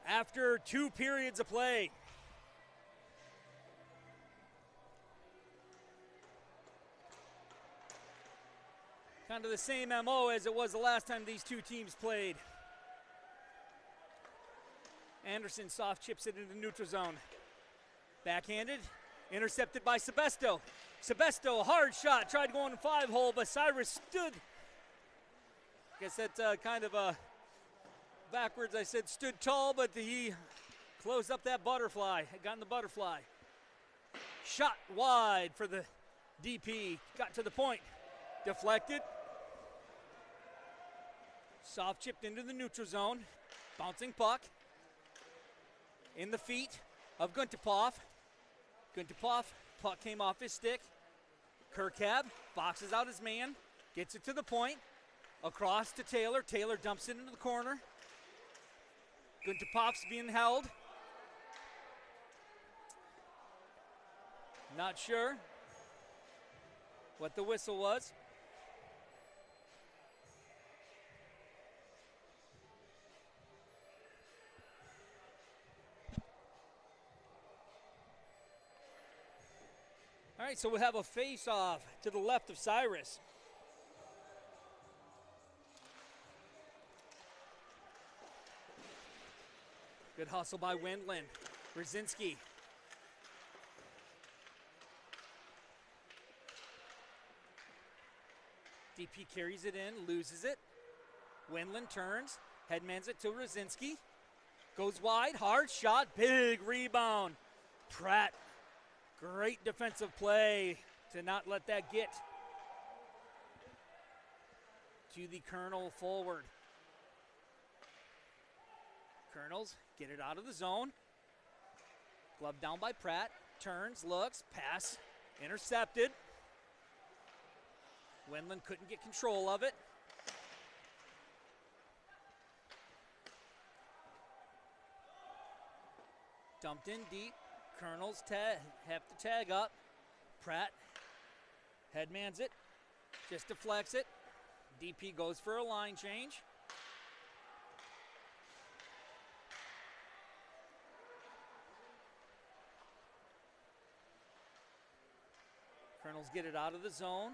after 2 periods of play. Kind of the same MO as it was the last time these two teams played. Anderson soft chips it into neutral zone. Backhanded, intercepted by Sebesto. Sebesto, hard shot, tried going 5-hole, but Cyrus stood. I guess that's kind of backwards. I said stood tall, but he closed up that butterfly. Got in the butterfly. Shot wide for the DP. Got to the point. Deflected. Soft chipped into the neutral zone. Bouncing puck. In the feet of Guntupov. Guntupov, puck came off his stick. Kirkab boxes out his man. Gets it to the point. Across to Taylor. Taylor dumps it into the corner. Guntupov's being held. Not sure what the whistle was. All right, so we'll have a face-off to the left of Cyrus. Good hustle by Wendland. Brzezinski. DP carries it in, loses it. Wendland turns, headmans it to Brzezinski. Goes wide, hard shot, big rebound. Pratt, great defensive play to not let that get to the Kernel forward. Kernels get it out of the zone. Glove down by Pratt. Turns, looks, pass, intercepted. Wendland couldn't get control of it. Dumped in deep. Kernels have to tag up. Pratt headmans it. Just deflects it. DP goes for a line change. Kernels get it out of the zone.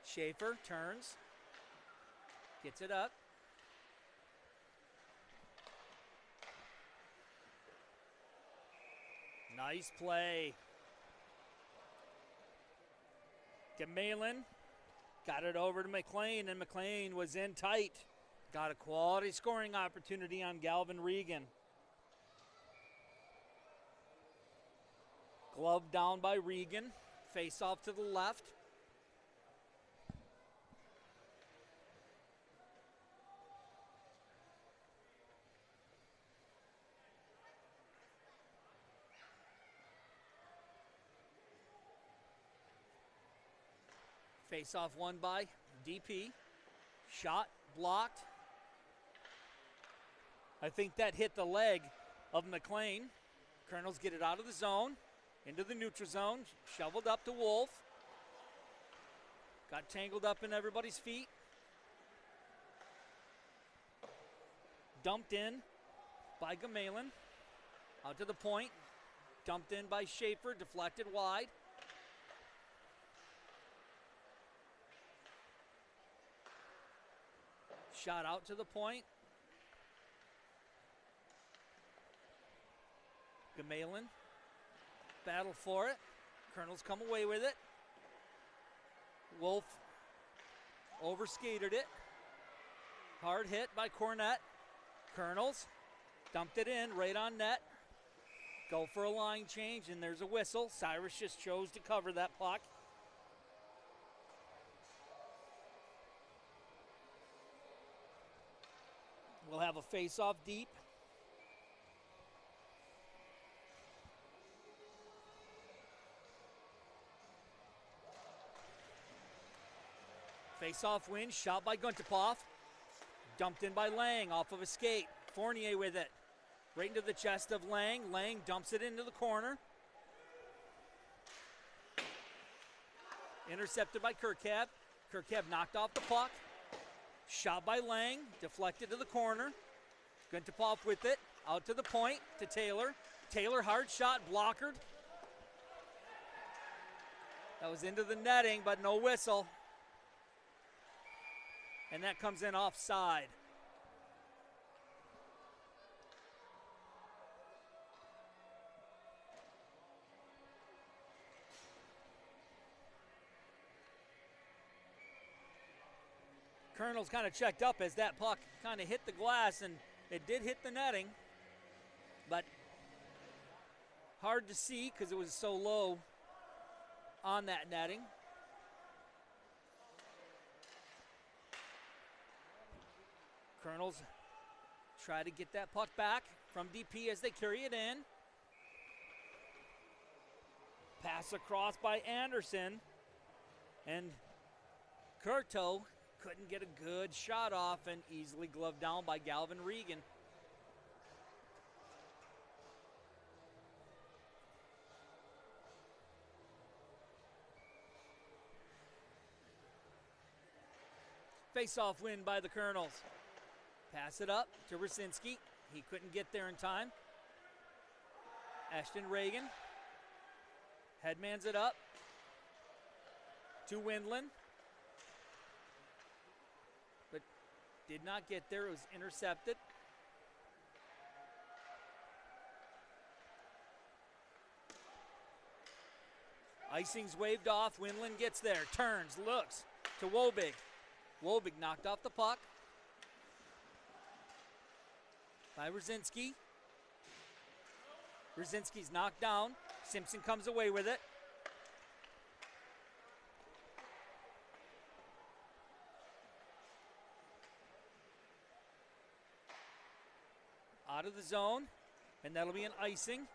Schaefer turns. Gets it up. Nice play. Gamelin got it over to McLean, and McLean was in tight. Got a quality scoring opportunity on Galvin Regan. Glove down by Regan. Face off to the left. Face off won by DP. Shot blocked. I think that hit the leg of McLean. Kernels get it out of the zone. Into the neutral zone, shoveled up to Wolf. Got tangled up in everybody's feet. Dumped in by Gamelin. Out to the point. Dumped in by Schaefer, deflected wide. Shot out to the point. Gamelin. Battle for it. Kernels come away with it. Wolf overskated it. Hard hit by Cornett. Kernels dumped it in right on net. Go for a line change, and there's a whistle. Cyrus just chose to cover that puck. We'll have a face-off deep. Face-off win, shot by Guntupov. Dumped in by Lang off of a skate. Fournier with it. Right into the chest of Lang. Lang dumps it into the corner. Intercepted by Kirkab. Kirkab knocked off the puck. Shot by Lang, deflected to the corner. Guntapov with it, out to the point, to Taylor. Taylor, hard shot, blockered. That was into the netting, but no whistle. And that comes in offside. Kernels kind of checked up as that puck kind of hit the glass, and it did hit the netting, but hard to see because it was so low on that netting. Kernels try to get that puck back from DP as they carry it in. Pass across by Anderson, and Curto couldn't get a good shot off and easily gloved down by Galvin Regan. Face-off win by the Kernels. Pass it up to Rasinski. He couldn't get there in time. Ashton Reagan headmans it up to Windland. But did not get there. It was intercepted. Icing's waved off. Windland gets there. Turns, looks to Wobig. Wobig knocked off the puck by Rosinski. Rosinski's knocked down. Simpson comes away with it. Out of the zone, and that'll be an icing.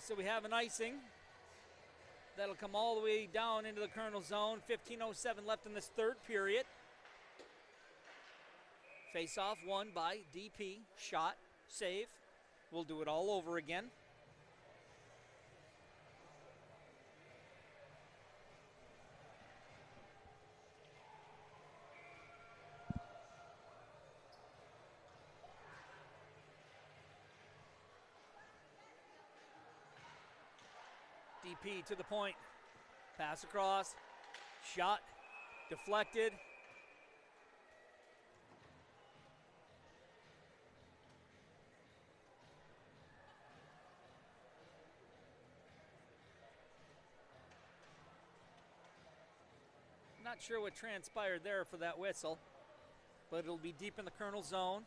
So we have an icing. That'll come all the way down into the Kernel zone. 15:07 left in this third period. Face-off won by DP. Shot, save. We'll do it all over again. DP to the point. Pass across. Shot. Deflected. Not sure what transpired there for that whistle, but it'll be deep in the Kernel zone.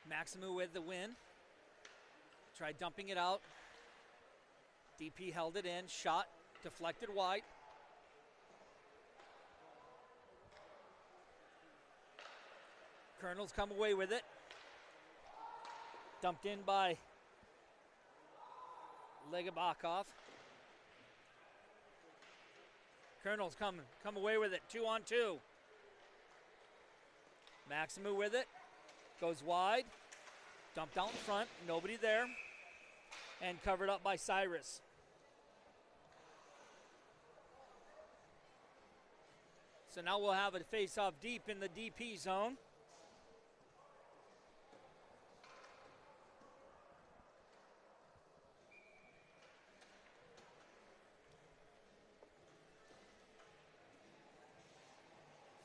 Maximu with the win. Tried dumping it out. DP held it in. Shot. Deflected wide. Kernels come away with it. Dumped in by Legabakov. Kernels come away with it. 2-on-2. Maximu with it. Goes wide. Dumped out in front. Nobody there. And covered up by Cyrus. So now we'll have a face-off deep in the DP zone.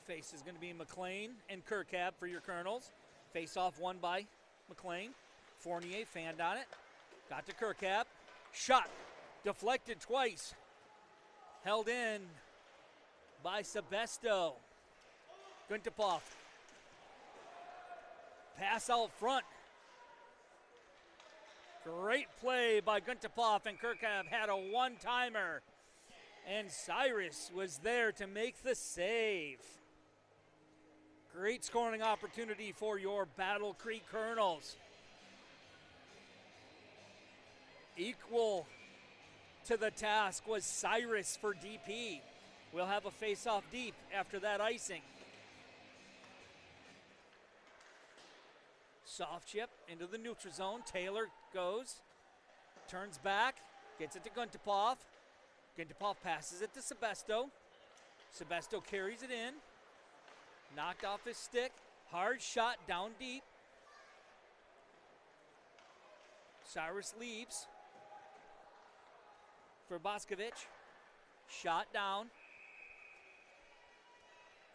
Face is going to be McLean and Kirkab for your Kernels. Face-off won by McLean. Fournier fanned on it. Got to Kirkab. Shot. Deflected twice. Held in by Sebesto. Guntapov. Pass out front. Great play by Guntapov, and Kirkab had a one-timer. And Cyrus was there to make the save. Great scoring opportunity for your Battle Creek Kernels. Equal to the task was Cyrus for DP. We'll have a face-off deep after that icing. Soft chip into the neutral zone. Taylor goes, turns back, gets it to Guntupov. Guntupov passes it to Sebesto. Sebesto carries it in. Knocked off his stick. Hard shot down deep. Cyrus leaves for Boscovich. Shot down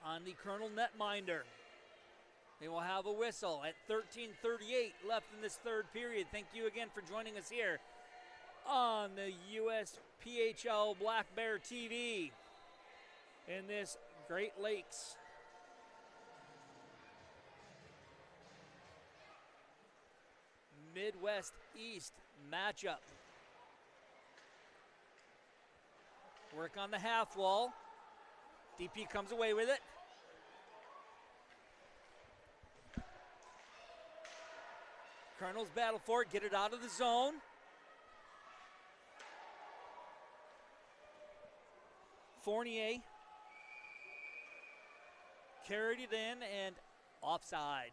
on the Colonel netminder. They will have a whistle at 13:38 left in this third period. Thank you again for joining us here on the USPHL Black Bear TV in this Great Lakes Midwest East matchup. Work on the half wall. DP comes away with it. Colonels battle for it, get it out of the zone. Fournier carried it in and offside.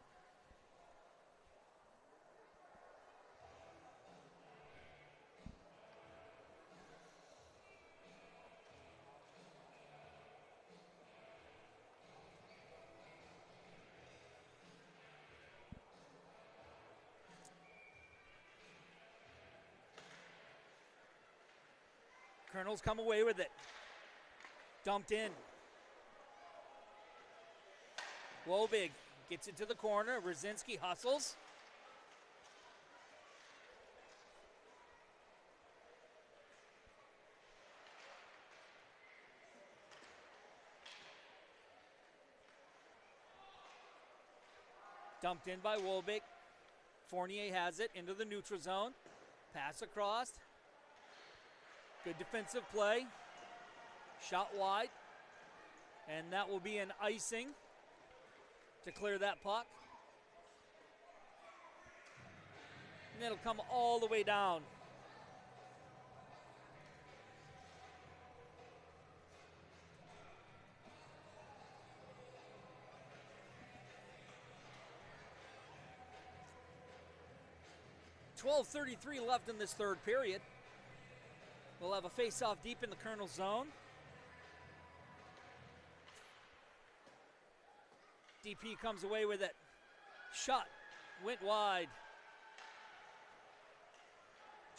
Colonels come away with it. Dumped in. Wobig gets it to the corner. Brzezinski hustles. Dumped in by Wobig. Fournier has it into the neutral zone. Pass across. Good defensive play. Shot wide. And that will be an icing to clear that puck. And it'll come all the way down. .12:33 left in this third period. We'll have a face-off deep in the Colonel zone. DP comes away with it. Shot went wide.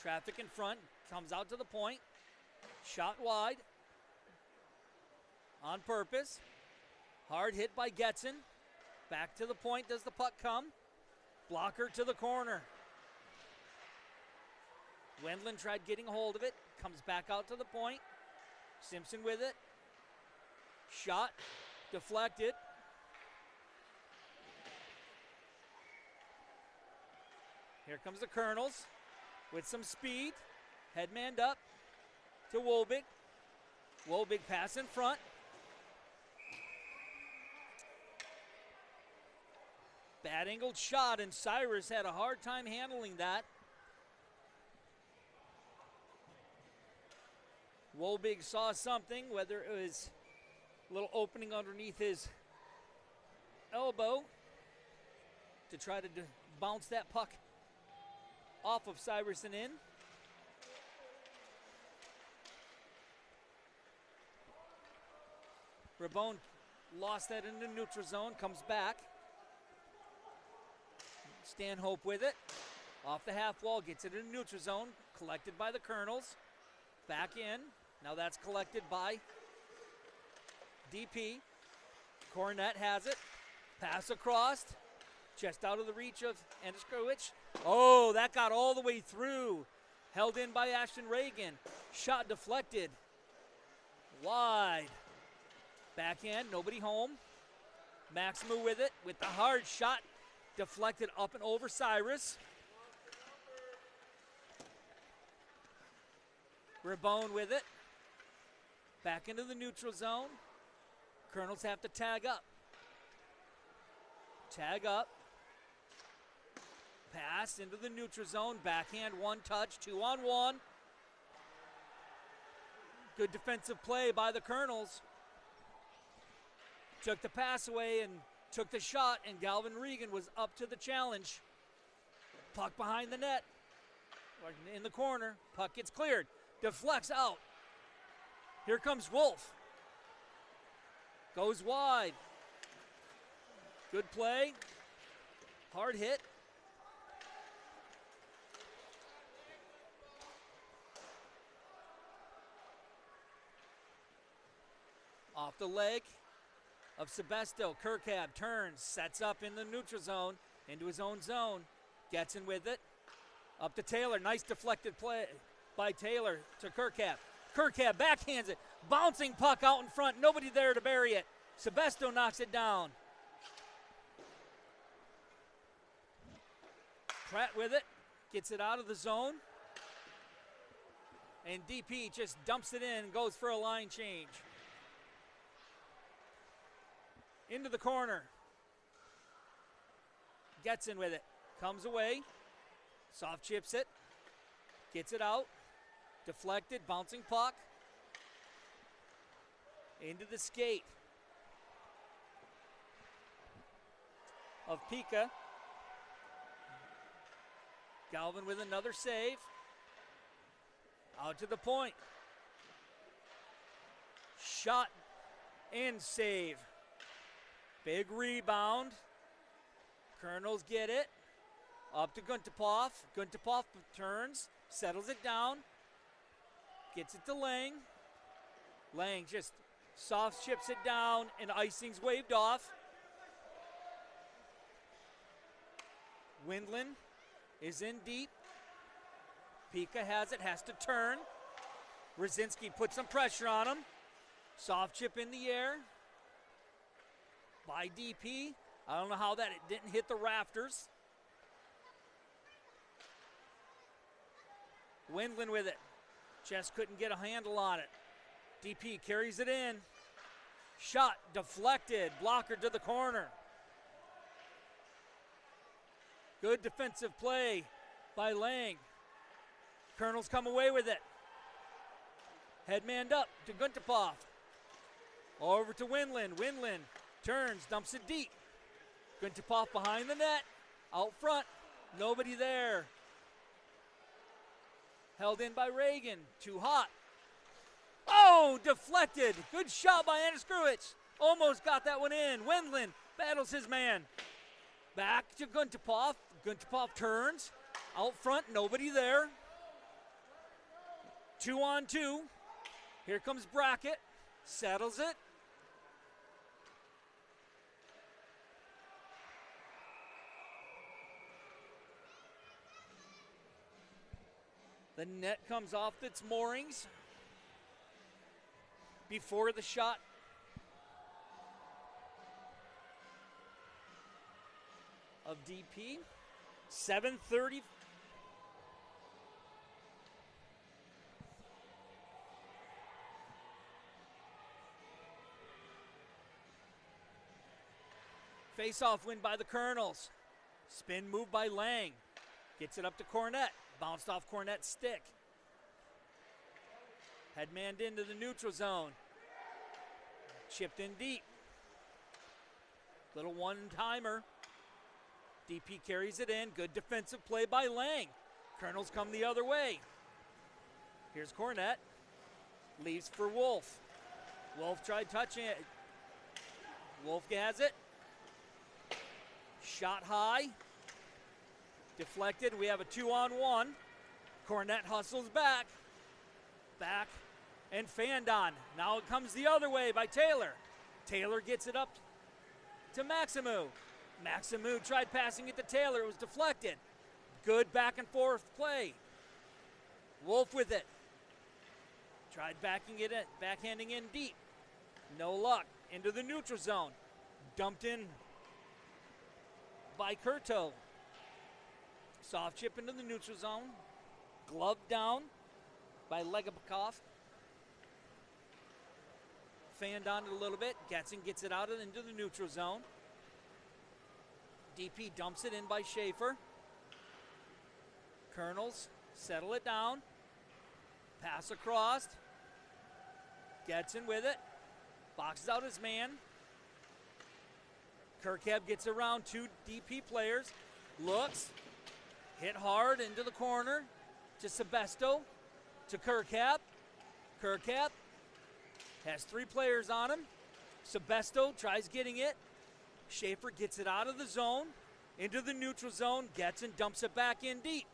Traffic in front, comes out to the point. Shot wide. On purpose. Hard hit by Getson. Back to the point does the puck come. Blocker to the corner. Wendland tried getting a hold of it. Comes back out to the point. Simpson with it. Shot. Deflected. Here comes the Colonels with some speed. Headmanned up to Wobig. Wobig pass in front. Bad angled shot, and Cyrus had a hard time handling that. Wobig saw something, whether it was a little opening underneath his elbow to try to bounce that puck off of Cyrus and in. Rabone lost that into neutral zone, comes back. Stanhope with it. Off the half wall, gets it in neutral zone, collected by the Colonels. Back in. Now that's collected by DP. Cornett has it. Pass across. Just out of the reach of Andruszkiewicz. Oh, that got all the way through. Held in by Ashton Reagan. Shot deflected. Wide. Back end, nobody home. Maxima with it, with the hard shot. Deflected up and over Cyrus. Rabone with it. Back into the neutral zone. Colonels have to tag up. Tag up. Pass into the neutral zone. Backhand, one touch, 2-on-1. Good defensive play by the Kernels. Took the pass away and took the shot, and Galvin Regan was up to the challenge. Puck behind the net. In the corner. Puck gets cleared. Deflects out. Here comes Wolf. Goes wide. Good play. Hard hit. Off the leg of Sebesto. Kirkab turns, sets up in the neutral zone, into his own zone. Gets in with it. Up to Taylor. Nice deflected play by Taylor to Kirkab. Kirkab backhands it. Bouncing puck out in front. Nobody there to bury it. Sebesto knocks it down. Pratt with it. Gets it out of the zone. And DP just dumps it in and goes for a line change. Into the corner. Gets in with it. Comes away. Soft chips it. Gets it out. Deflected. Bouncing puck. Into the skate of Pika. Galvin with another save. Out to the point. Shot and save. Big rebound. Kernels get it. Up to Guntupov. Guntupov turns. Settles it down. Gets it to Lang. Lang just soft chips it down, and icing's waved off. Windland is in deep. Pika has it, has to turn. Rzinski puts some pressure on him. Soft chip in the air by DP. I don't know how that it didn't hit the rafters. Windland with it. Just couldn't get a handle on it. DP carries it in. Shot deflected. Blocker to the corner. Good defensive play by Lang. Kernels come away with it. Headman up to Guntupov. Over to Windland. Windland turns, dumps it deep. Guntupov behind the net. Out front. Nobody there. Held in by Reagan. Too hot. Oh, deflected. Good shot by Anaskruwicz. Almost got that one in. Windland battles his man. Back to Guntupov. Guntupov turns. Out front, nobody there. 2-on-2. Here comes Brackett. Settles it. The net comes off its moorings before the shot. Of DP. 7:30. Face-off win by the Kernels. Spin move by Lang. Gets it up to Cornett. Bounced off Cornett's stick. Headmanned into the neutral zone. Chipped in deep. Little one-timer. DP carries it in. Good defensive play by Lang. Kernels come the other way. Here's Cornett. Leaves for Wolf. Wolf tried touching it. Wolf has it. Shot high. Deflected. We have a 2-on-1. Cornett hustles back. Back and fanned on. Now it comes the other way by Taylor. Taylor gets it up to Maximu. Maximu tried passing it to Taylor. It was deflected. Good back and forth play. Wolf with it. Tried backhanding in deep. No luck. Into the neutral zone. Dumped in by Kurto. Soft chip into the neutral zone. Gloved down by Legabakov. Fanned on it a little bit. Getson gets it out into the neutral zone. DP dumps it in by Schaefer. Kernels settle it down. Pass across. Gets in with it. Boxes out his man. Kirkhab gets around 2 DP players. Looks. Hit hard into the corner. To Sebesto. To Kirkhab. Kirkhab has 3 players on him. Sebesto tries getting it. Schaefer gets it out of the zone. Into the neutral zone. Gets and dumps it back in deep.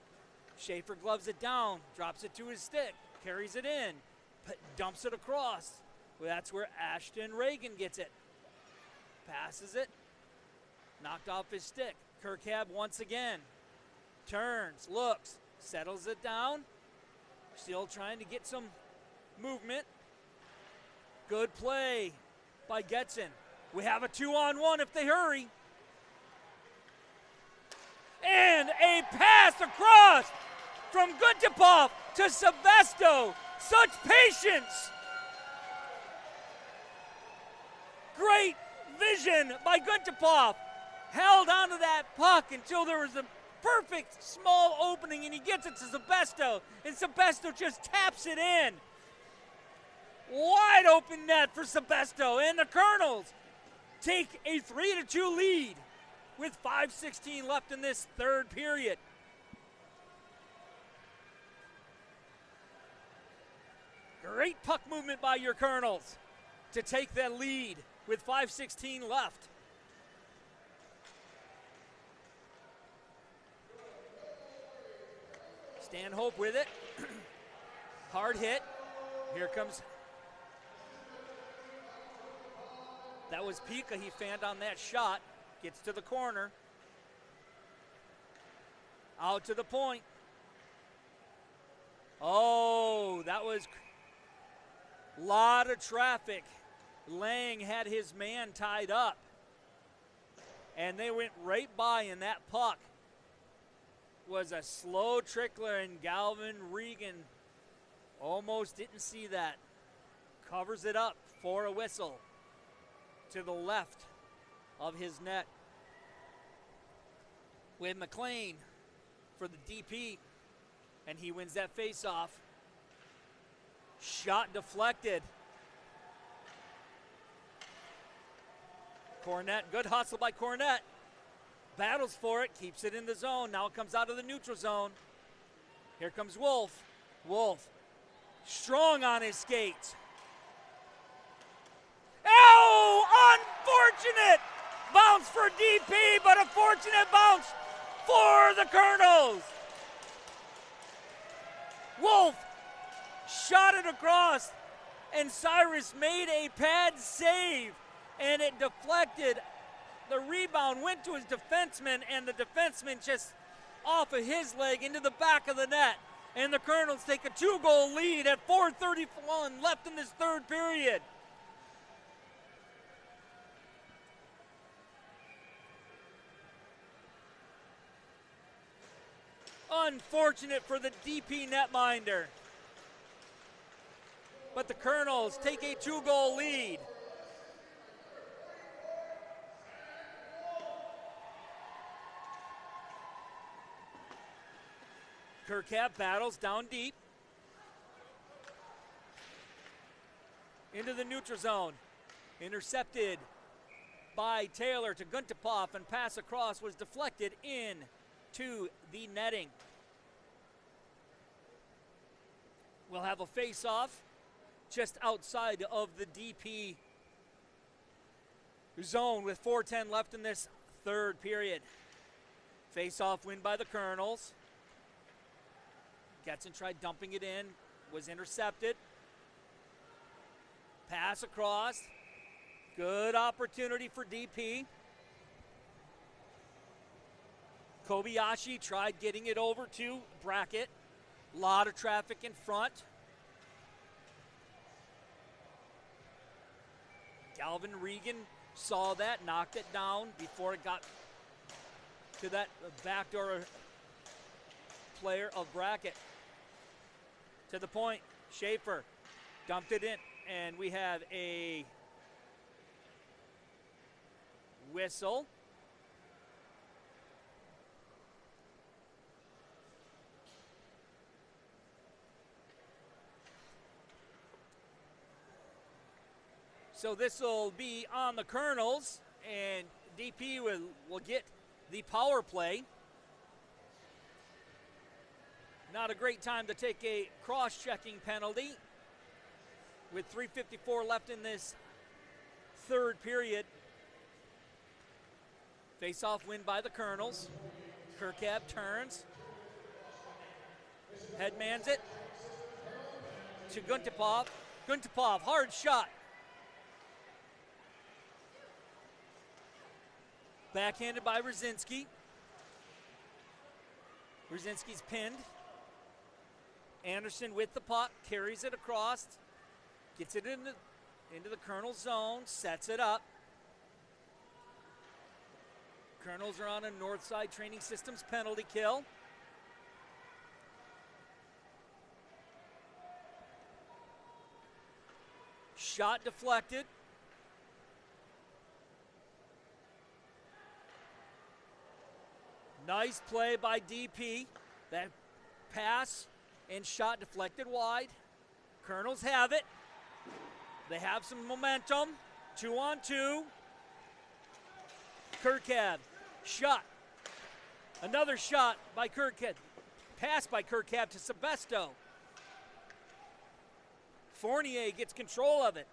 Schaefer gloves it down. Drops it to his stick. Carries it in. Dumps it across. Well, that's where Ashton Reagan gets it. Passes it. Knocked off his stick. Kirkhab once again. Turns. Looks. Settles it down. Still trying to get some movement. Good play by Getson. We have a 2-on-1 if they hurry. And a pass across from Guntupov to Sebesto. Such patience. Great vision by Guntupov. Held onto that puck until there was a perfect small opening, and he gets it to Sebesto, and Sebesto just taps it in. Wide open net for Sebesto, and the Kernels take a 3-2 lead with 5:16 left in this third period. Great puck movement by your Kernels to take that lead with 5:16 left. Stanhope with it. Hard hit. Here comes. That was Pika. He fanned on that shot. Gets to the corner. Out to the point. Oh, that was a lot of traffic. Lang had his man tied up. And they went right by, and that puck was a slow trickler, and Galvin Regan almost didn't see that. Covers it up for a whistle to the left of his net. With McLean for the DP, and he wins that face-off. Shot deflected. Cornette, good hustle by Cornette. Battles for it, keeps it in the zone. Now it comes out of the neutral zone. Here comes Wolf. Wolf, strong on his skates. Oh, unfortunate bounce for DP, but a fortunate bounce for the Kernels. Wolf shot it across, and Cyrus made a pad save, and it deflected. The rebound went to his defenseman, and the defenseman just off of his leg into the back of the net. And the Kernels take a 2-goal lead at 4:31 left in this third period. Unfortunate for the DP netminder. But the Kernels take a 2-goal lead. Kirkhab battles down deep. Into the neutral zone. Intercepted by Taylor to Guntupov, and pass across was deflected in to the netting. We'll have a face-off just outside of the DP zone with 4:10 left in this third period. Face-off win by the Kernels. Getson tried dumping it in, was intercepted. Pass across. Good opportunity for DP. Kobayashi tried getting it over to Brackett. A lot of traffic in front. Galvin Regan saw that, knocked it down before it got to that backdoor player of Brackett. To the point, Schaefer dumped it in, and we have a whistle. So this will be on the Kernels, and DP will get the power play. Not a great time to take a cross-checking penalty with 3:54 left in this third period. Face-off win by the Kernels. Kirkab turns. Headmans it to Guntapov. Guntapov, hard shot. Backhanded by Rzinski. Rzinski's pinned. Anderson with the puck, carries it across, gets it into the Kernels zone, sets it up. Kernels are on a Northside Training Systems penalty kill. Shot deflected. Nice play by DP. That pass and shot deflected wide. Kernels have it. They have some momentum. 2-on-2. Kirkab, shot. Another shot by Kirkab. Pass by Kirkab to Sebesto. Fournier gets control of it.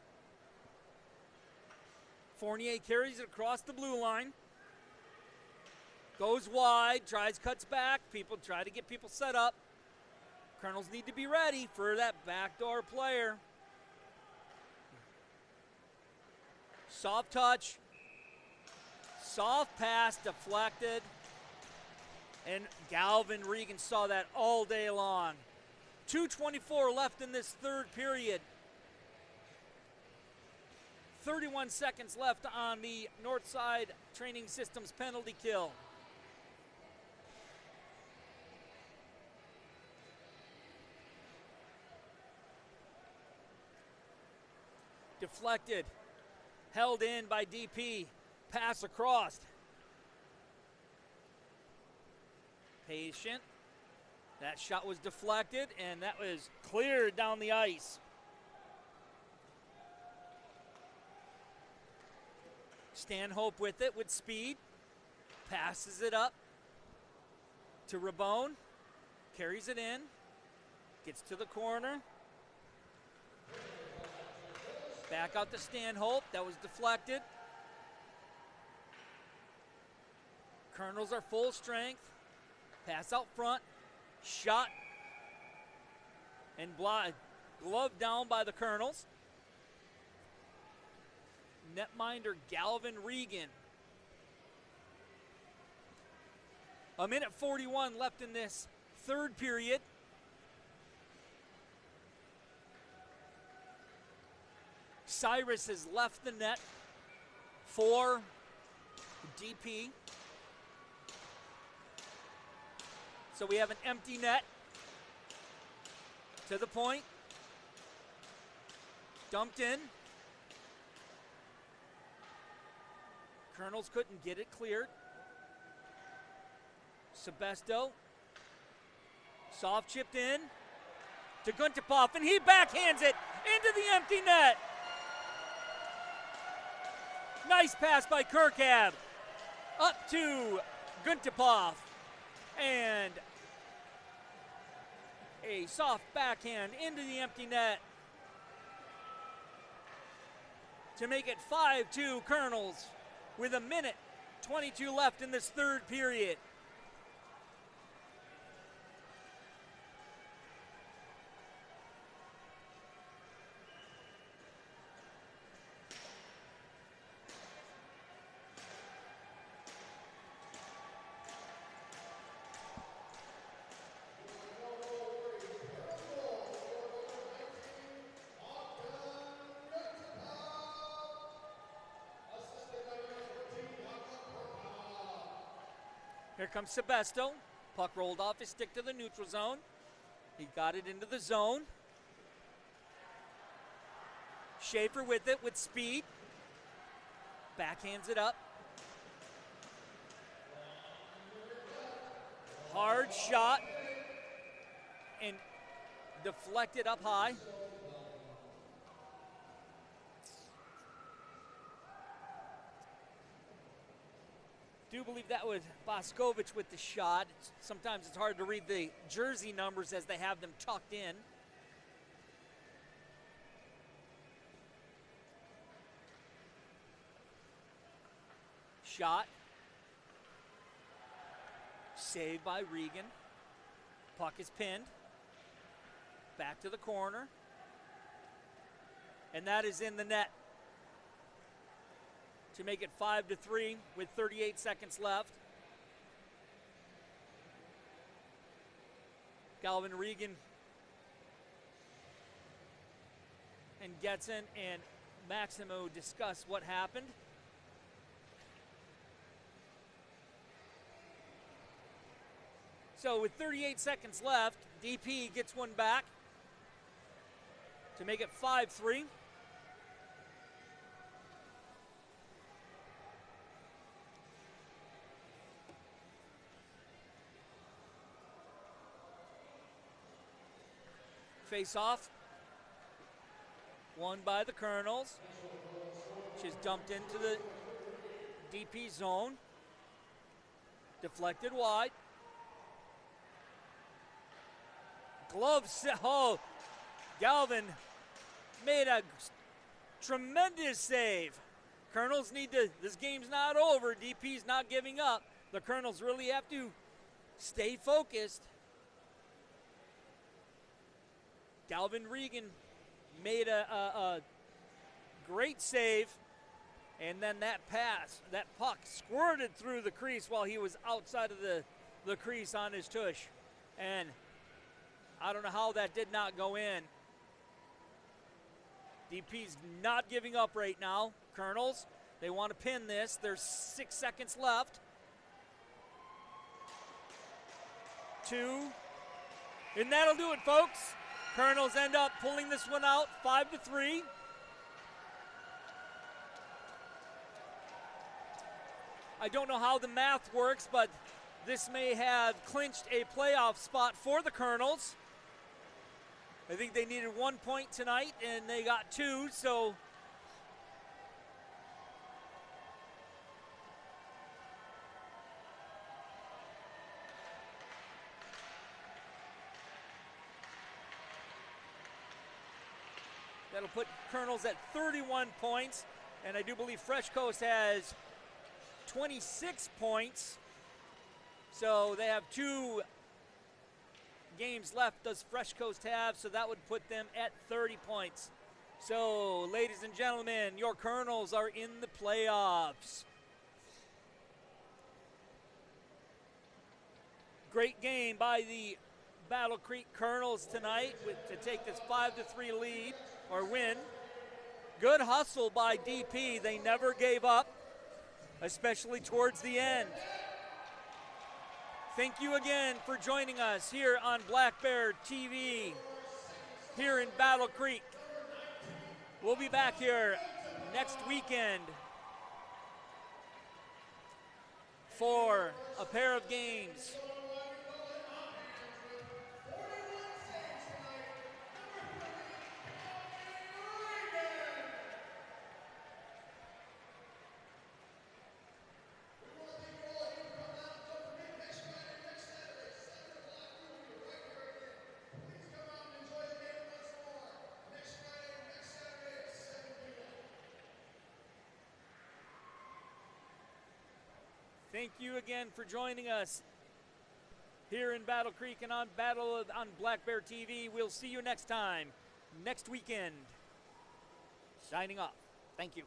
Fournier carries it across the blue line. Goes wide, cuts back. People try to get people set up. Kernels need to be ready for that backdoor player. Soft touch. Soft pass deflected. And Galvin Regan saw that all day long. 2:24 left in this third period. 31 seconds left on the Northside Training Systems penalty kill. Deflected, held in by DP, pass across. Patient, that shot was deflected and that was cleared down the ice. Stanhope with it with speed, passes it up to Rabone, carries it in, gets to the corner. Back out to Stanhope, that was deflected. Kernels are full strength. Pass out front, shot, and glove down by the Kernels. Netminder Galvin Regan. 1:41 left in this third period. Cyrus has left the net for DP. So we have an empty net. To the point. Dumped in. Kernels couldn't get it cleared. Sebesto. Soft chipped in to Guntapov, and he backhands it into the empty net. Nice pass by Kirkab. Up to Guntapov. And a soft backhand into the empty net to make it 5-2 Kernels with 1:22 left in this third period. Here comes Sebesto. Puck rolled off his stick to the neutral zone. He got it into the zone. Schaefer with it with speed. Backhands it up. Hard shot. And deflected up high. do believe that was Boscovich with the shot. Sometimes it's hard to read the jersey numbers as they have them tucked in. Shot. Saved by Regan. Puck is pinned. Back to the corner. And that is in the net to make it 5-3 with 38 seconds left. Galvin Regan and Getson and Maximo discuss what happened. So with 38 seconds left, DP gets one back to make it 5-3. Face off, won by the Kernels, which is dumped into the DP zone. Deflected wide. Gloves, oh, Galvin made a tremendous save. Kernels need to, this game's not over. DP's not giving up. The Kernels really have to stay focused. Galvin Regan made a great save, and then that pass, that puck squirted through the crease while he was outside of the crease on his tush. And I don't know how that did not go in. DP's not giving up right now. Kernels, they want to pin this. There's 6 seconds left. 2. And that'll do it, folks. Kernels end up pulling this one out, 5-3. I don't know how the math works, but this may have clinched a playoff spot for the Kernels. I think they needed 1 point tonight, and they got 2, so that'll put Kernels at 31 points, and I do believe Fresh Coast has 26 points. So they have 2 games left, does Fresh Coast have, so that would put them at 30 points. So, ladies and gentlemen, your Kernels are in the playoffs. Great game by the Battle Creek Kernels tonight to take this 5-3 lead, or win. Good hustle by DP. They never gave up, especially towards the end. Thank you again for joining us here on Black Bear TV, here in Battle Creek. We'll be back here next weekend for a pair of games. Thank you again for joining us here in Battle Creek and on Black Bear TV. We'll see you next time, next weekend. Signing off. Thank you.